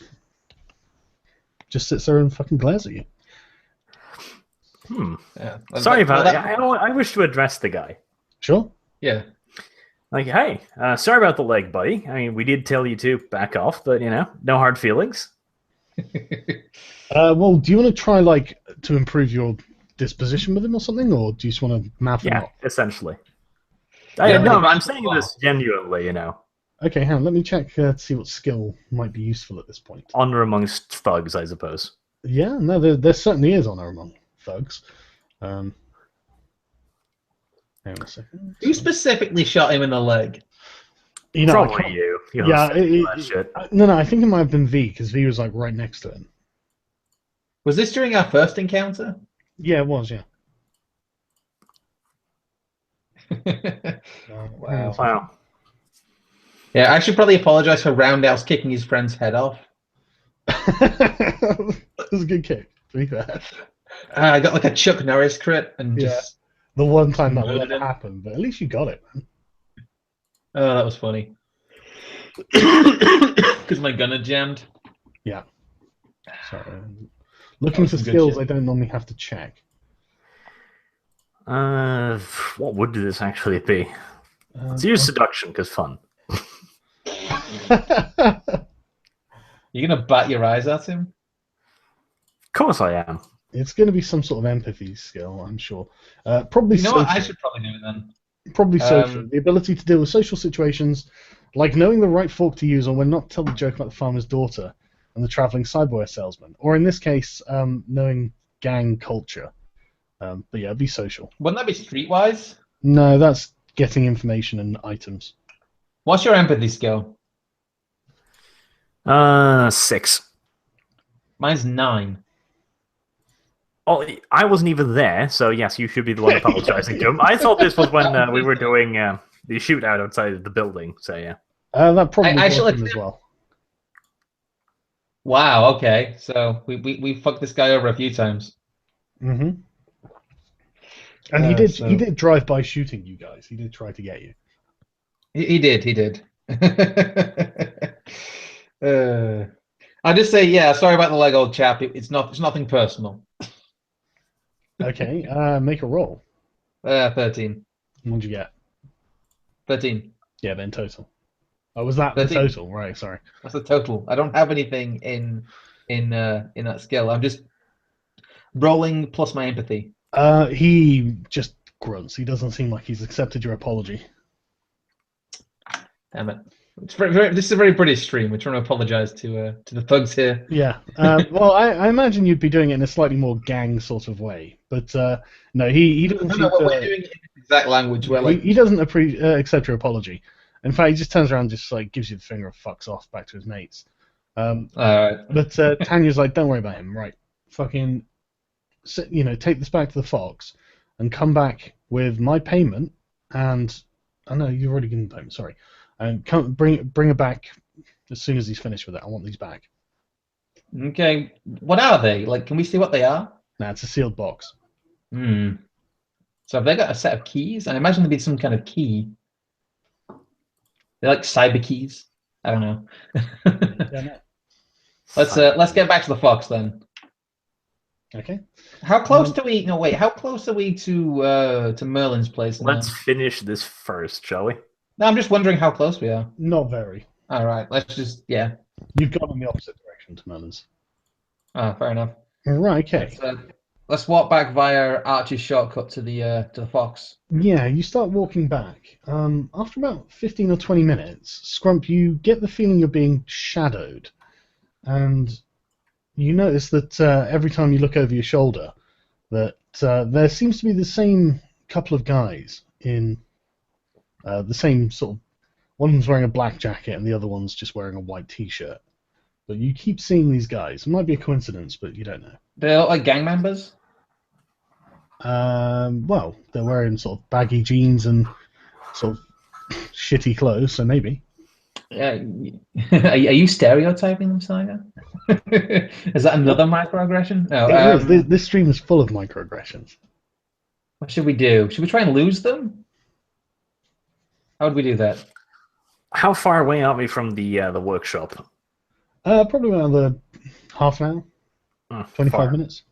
just sits there and fucking glares at you. Yeah. Sorry about that. I wish to address the guy. Sure. Yeah. Like, hey, sorry about the leg, buddy. I mean, we did tell you to back off, but no hard feelings. Well, do you want to try to improve your disposition with him or something, or do you just want to mouth him up? Essentially. Yeah, I'm saying this genuinely, Okay, hang on, let me check to see what skill might be useful at this point. Honor amongst thugs, I suppose. Yeah, no, there certainly is honor among thugs. Hang on a second. Who specifically shot him in the leg? Probably you. No, I think it might have been V, because V was right next to him. Was this during our first encounter? Yeah, it was, yeah. Wow. Yeah, I should probably apologize for Roundhouse kicking his friend's head off. That was a good kick, to be fair. I got a Chuck Norris crit and just... The one time that would ever happen, but at least you got it, man. Oh, that was funny. Because my gun had jammed. Yeah. Sorry. Looking for skills I don't normally have to check. What would this actually be? Let's use seduction, because fun. You're going to bat your eyes at him? Of course I am. It's going to be some sort of empathy skill, I'm sure. Probably social. What? I should probably do it then. Probably social. The ability to deal with social situations, like knowing the right fork to use on when not to tell the joke about the farmer's daughter and the traveling cyberware salesman. Or in this case, knowing gang culture. But yeah, be social. Wouldn't that be streetwise? No, that's getting information and items. What's your empathy skill? 6. Mine's 9. Oh, I wasn't even there, so yes, you should be the one apologizing to him. I thought this was when we were doing the shootout outside of the building, so yeah. That probably was him as well. Wow, okay. So we fucked this guy over a few times. Mm-hmm. And he did drive by shooting you guys. He did try to get you. He did. I just say, yeah, sorry about the leg, old chap. It's nothing personal. Okay, make a roll. 13. What'd you get? 13. Yeah, then total. Oh, was that 13. The total? Right, sorry. That's the total. I don't have anything in that skill. rolling plus my empathy. He just grunts. He doesn't seem like he's accepted your apology. Damn it. This is a very British stream. We're trying to apologise to the thugs here. Yeah. Well, I imagine you'd be doing it in a slightly more gang sort of way, but no, he doesn't seem We're to. doing it in this exact language. Where He doesn't accept your apology. In fact, he just turns around and just like gives you the finger and fucks off back to his mates. But Tanya's like, don't worry about him, right? Fucking, take this back to the Fox and come back with my payment. And I know you've already given the payment. Sorry, and bring it back as soon as he's finished with it. I want these back. Okay, what are they? Like, can we see what they are? Nah, it's a sealed box. So have they got a set of keys? I imagine there'd be some kind of key. They're like cyber keys. I don't know. Yeah, no. Let's get back to the Fox then. Okay. How close do we? No, wait. How close are we to Merlin's place? Let's finish this first, shall we? No, I'm just wondering how close we are. Not very. All right. Let's just You've gone in the opposite direction to Merlin's. Oh, fair enough. Right. Okay. Let's walk back via Archie's shortcut to the Fox. Yeah, you start walking back. After about 15 or 20 minutes, Scrump, you get the feeling you're being shadowed. And you notice that every time you look over your shoulder, that there seems to be the same couple of guys in the same sort of... One of them's wearing a black jacket and the other one's just wearing a white t-shirt. But you keep seeing these guys. It might be a coincidence, but you don't know. They look like gang members? Well, they're wearing sort of baggy jeans and sort of shitty clothes, so maybe. Yeah. Are you stereotyping them, Snyder? Is that another microaggression? No. This stream is full of microaggressions. What should we do? Should we try and lose them? How would we do that? How far away are we from the workshop? Probably another half an hour, 25 far. minutes.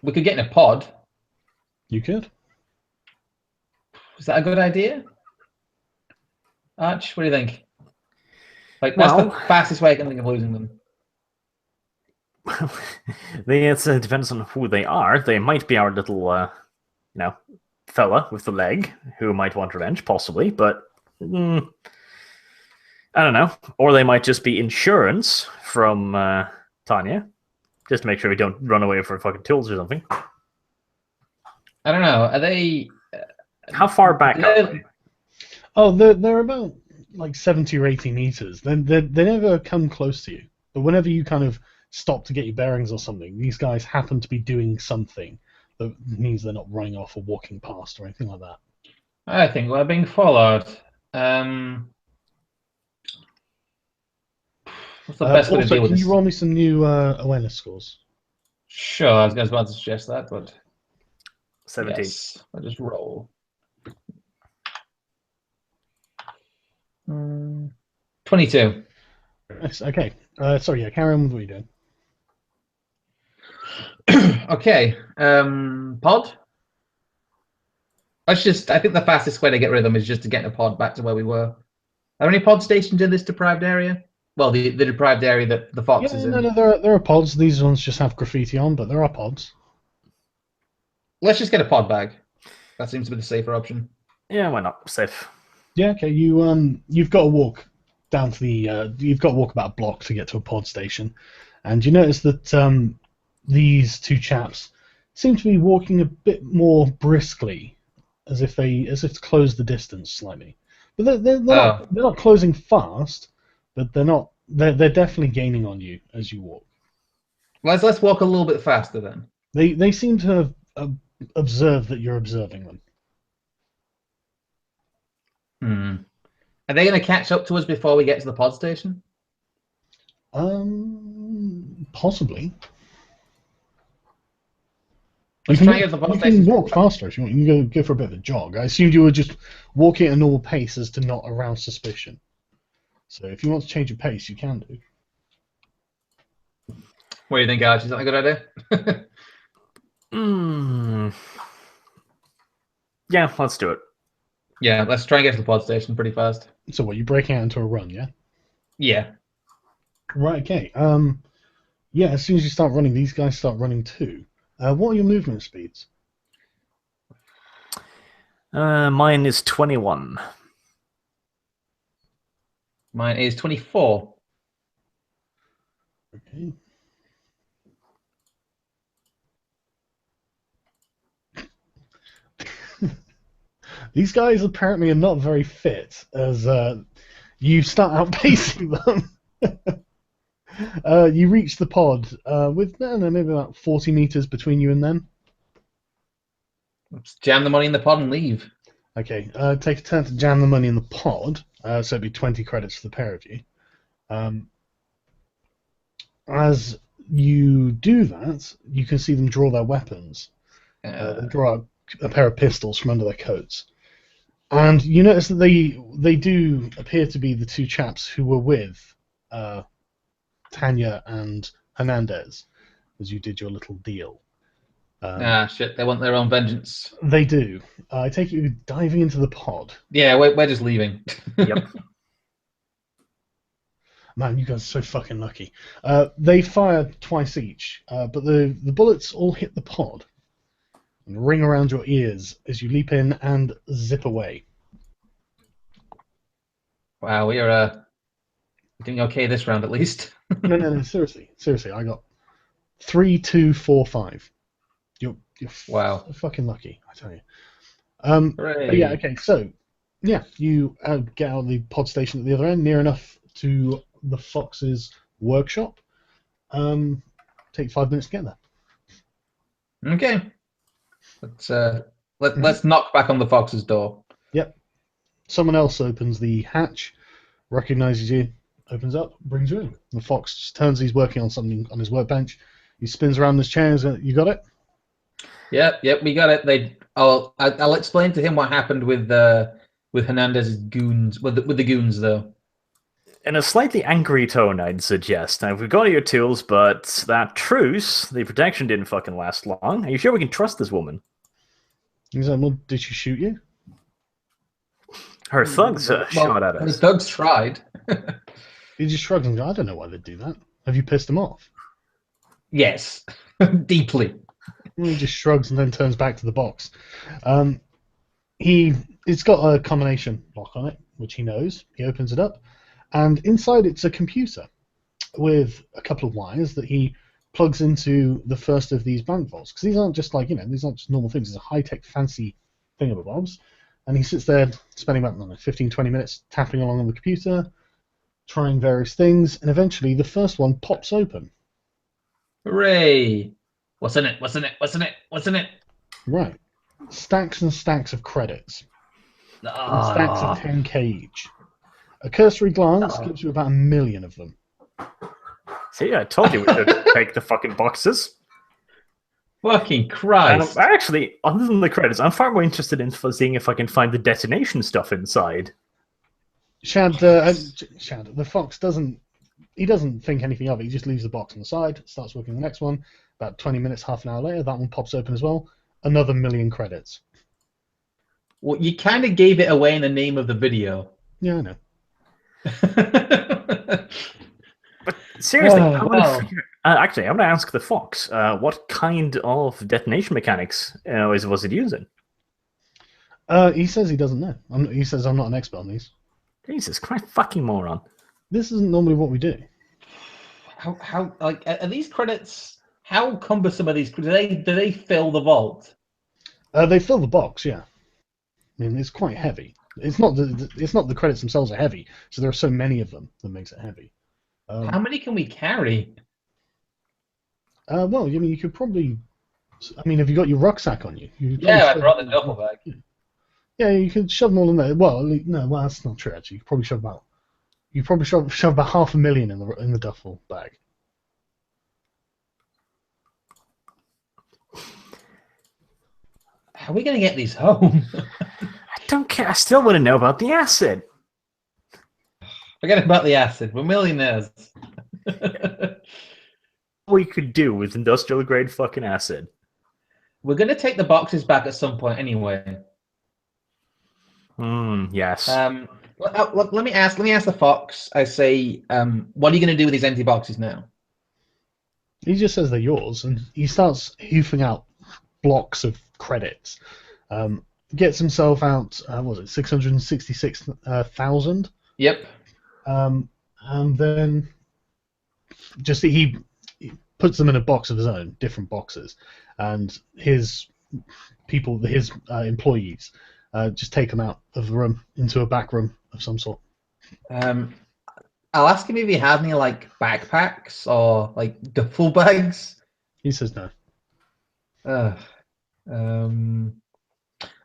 We could get in a pod. You could. Is that a good idea? Arch, what do you think? Like, what's the fastest way I can think of losing them? It depends on who they are. They might be our little, fella with the leg who might want revenge, possibly, but I don't know. Or they might just be insurance from Tanya, just to make sure we don't run away for fucking tools or something. I don't know. Are they? How far back are they? Oh, they're about like 70 or 80 meters. They never come close to you. But whenever you kind of stop to get your bearings or something, these guys happen to be doing something that means they're not running off or walking past or anything like that. I think we're being followed. What's the best way to Also, deal with can this? you roll me some new awareness scores? Sure, I was about to suggest that, but 17. yes, I'll just roll. 22. Yes, okay. Sorry, yeah, carry on with what you're doing. Okay. Pod? I think the fastest way to get rid of them is just to get in a pod back to where we were. Are there any pod stations in this deprived area? Well, the deprived area that the Fox is in. No, there are pods. These ones just have graffiti on, but there are pods. Let's just get a pod bag. That seems to be the safer option. Yeah, why not? Safe. Yeah, okay. You've got to walk down to the. You've got to walk about a block to get to a pod station, and you notice that these two chaps seem to be walking a bit more briskly, as if to close the distance slightly. But they're not closing fast, but they're not. They're definitely gaining on you as you walk. Let's walk a little bit faster then. They seem to have observed that you're observing them. Are they going to catch up to us before we get to the pod station? Possibly. Let's try and get to the pod You station. can walk faster if you want. You can go for a bit of a jog. I assumed you were just walking at a normal pace as to not arouse suspicion. So if you want to change your pace, you can do. What do you think, Archie? Is that a good idea? Yeah, let's do it. Yeah, let's try and get to the pod station pretty fast. So what, you break out into a run, yeah? Yeah. Right, okay. Yeah, as soon as you start running, these guys start running too. What are your movement speeds? Mine is 21. Mine is 24. Okay. These guys apparently are not very fit, as you start outpacing them. You reach the pod with, I don't know, maybe about 40 meters between you and them. Let's jam the money in the pod and leave. Okay, take a turn to jam the money in the pod, so it'd be 20 credits for the pair of you. As you do that, you can see them draw their weapons. They draw out a pair of pistols from under their coats. And you notice that they do appear to be the two chaps who were with Tanya and Hernandez as you did your little deal. Shit, they want their own vengeance. They do. I take it you're diving into the pod. Yeah, we're just leaving. Yep. Man, you guys are so fucking lucky. They fire twice each, but the bullets all hit the pod and ring around your ears as you leap in and zip away. Wow, we are doing okay this round at least. No, seriously, I got 3, 2, 4, 5. You're Wow. fucking lucky, I tell you. Hooray. But yeah, okay, so yeah, you get out of the pod station at the other end, near enough to the Fox's workshop. Take 5 minutes to get there. Okay. Let's knock back on the Fox's door. Yep. Someone else opens the hatch, recognizes you, opens up, brings you in. The Fox just turns. He's working on something on his workbench. He spins around his chair. You got it? Yep, we got it. I'll explain to him what happened with Hernandez's goons. With the goons, though. In a slightly angry tone, I'd suggest. Now, we've got your tools, but that truce, the protection didn't fucking last long. Are you sure we can trust this woman? He's like, well, did she shoot you? Her thugs shot at us. The thugs tried. He just shrugs and goes, I don't know why they'd do that. Have you pissed him off? Yes, deeply. He just shrugs and then turns back to the box. It's got a combination lock on it, which he knows. He opens it up, and inside it's a computer with a couple of wires that he plugs into the first of these bank vaults. Because these aren't just these aren't just normal things. It's a high-tech, fancy thingamabobs. And he sits there spending about 15, 20 minutes tapping along on the computer, trying various things, and eventually the first one pops open. Hooray! What's in it? What's in it? What's in it? What's in it? Right. Stacks and stacks of credits. And stacks of 10k each. A cursory glance gives you about 1 million of them. See, I told you we should take the fucking boxes. Fucking Christ. And actually, other than the credits, I'm far more interested in seeing if I can find the detonation stuff inside. Shad, the Fox doesn't think anything of it. He just leaves the box on the side, starts working the next one. About 20 minutes, half an hour later, that one pops open as well. Another 1 million credits. Well, you kind of gave it away in the name of the video. Yeah, I know. But seriously, actually, I'm going to ask the Fox, what kind of detonation mechanics was it using? He says he doesn't know. He says I'm not an expert on these. Jesus Christ, fucking moron. This isn't normally what we do. How are these credits? How cumbersome are these? Do they fill the vault? They fill the box, yeah. I mean, it's quite heavy. It's not the credits themselves are heavy, so there are so many of them that makes it heavy. How many can we carry? Well, I mean, you could probably. I mean, have you got your rucksack on you? Yeah, I brought the duffel bag. Yeah, you can shove them all in there. Well, no, that's not true. Actually, you could probably shove about 500,000 in the duffel bag. How are we going to get these home? I don't care. I still want to know about the acid. Forget about the acid. We're millionaires. What we could do with industrial grade fucking acid. We're going to take the boxes back at some point anyway. Yes. Let me ask the Fox. I say, what are you going to do with these empty boxes now? He just says they're yours, and he starts hoofing out blocks of credits. Gets himself out, what was it, 666,000? Yep. And then just he puts them in a box of his own, different boxes, and his people, his employees, just take them out of the room into a back room of some sort. I'll ask him if he had any like backpacks or like duffel bags. He says no. I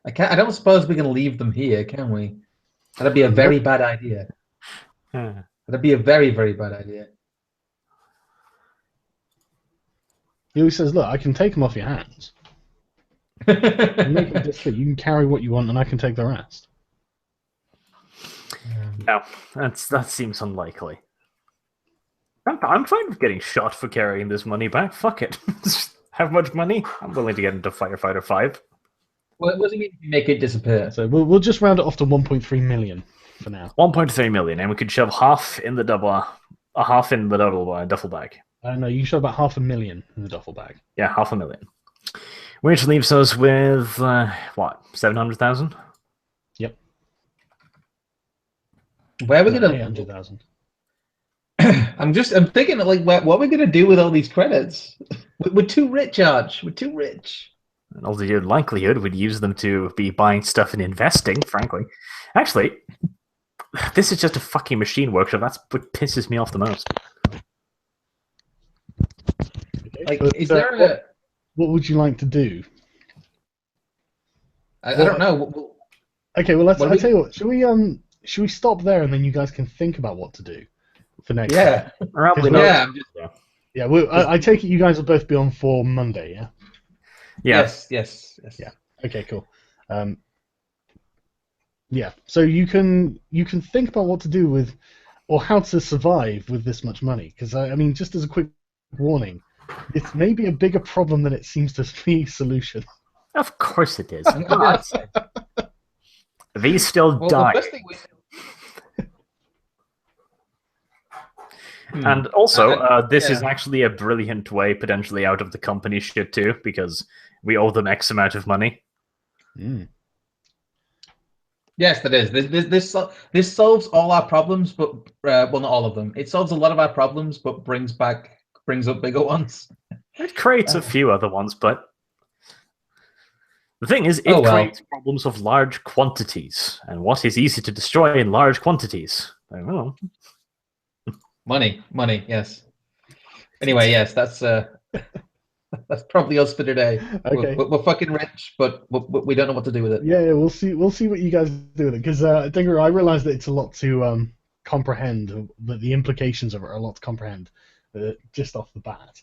don't suppose we can leave them here, can we? That'd be a very bad idea. That'd be a very, very bad idea. He always says, "Look, I can take them off your hands. And make it just fit. You can carry what you want, and I can take the rest." No, that seems unlikely. I'm fine with getting shot for carrying this money back. Fuck it. Have much money? I'm willing to get into Firefighter 5. What does it mean if you make it disappear? So we'll just round it off to 1.3 million for now. 1.3 million, and we could shove half in the duffel bag. No, you can shove about 500,000 in the duffel bag. Yeah, 500,000. Which leaves us with, what, 700,000? Yep. Where are we gonna? 800,000. I'm thinking like, what are we gonna do with all these credits? We're too rich, Arch. We're too rich. And all the likelihood we'd use them to be buying stuff and investing, frankly. Actually, this is just a fucking machine workshop. That's what pisses me off the most. Okay, Like, but, is there a? What would you like to do? I don't know. Okay, well What do I'll we- tell you what. Should we stop there and then you guys can think about what to do for next? Yeah. Probably Yeah. not. Yeah. I take it you guys will both be on for Monday. Yeah. Yeah. Yes. Yeah. Okay. Cool. Yeah. So you can think about what to do with, or how to survive with this much money. Because I mean, just as a quick warning, it's maybe a bigger problem than it seems to be a solution. Of course it is. These still die. The first thing And also, this is actually a brilliant way, potentially, out of the company shit too, because we owe them X amount of money. Mm. Yes, that is. This solves all our problems, but well, not all of them. It solves a lot of our problems, but brings up bigger ones. It creates a few other ones, but the thing is, it creates problems of large quantities. And what is easy to destroy in large quantities? I don't know. Money, yes. Anyway, yes, that's probably us for today. Okay. We're fucking rich, but we don't know what to do with it. Yeah, we'll see what you guys do with it, because I realize that it's a lot to comprehend. The implications of it are a lot to comprehend just off the bat.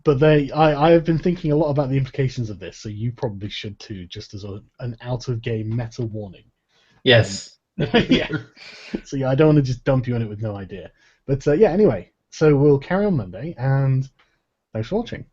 But I have been thinking a lot about the implications of this, so you probably should too, just as an out-of-game meta warning. Yes. Yeah. So yeah, I don't want to just dump you on it with no idea. But yeah, anyway, so we'll carry on Monday, and thanks for watching.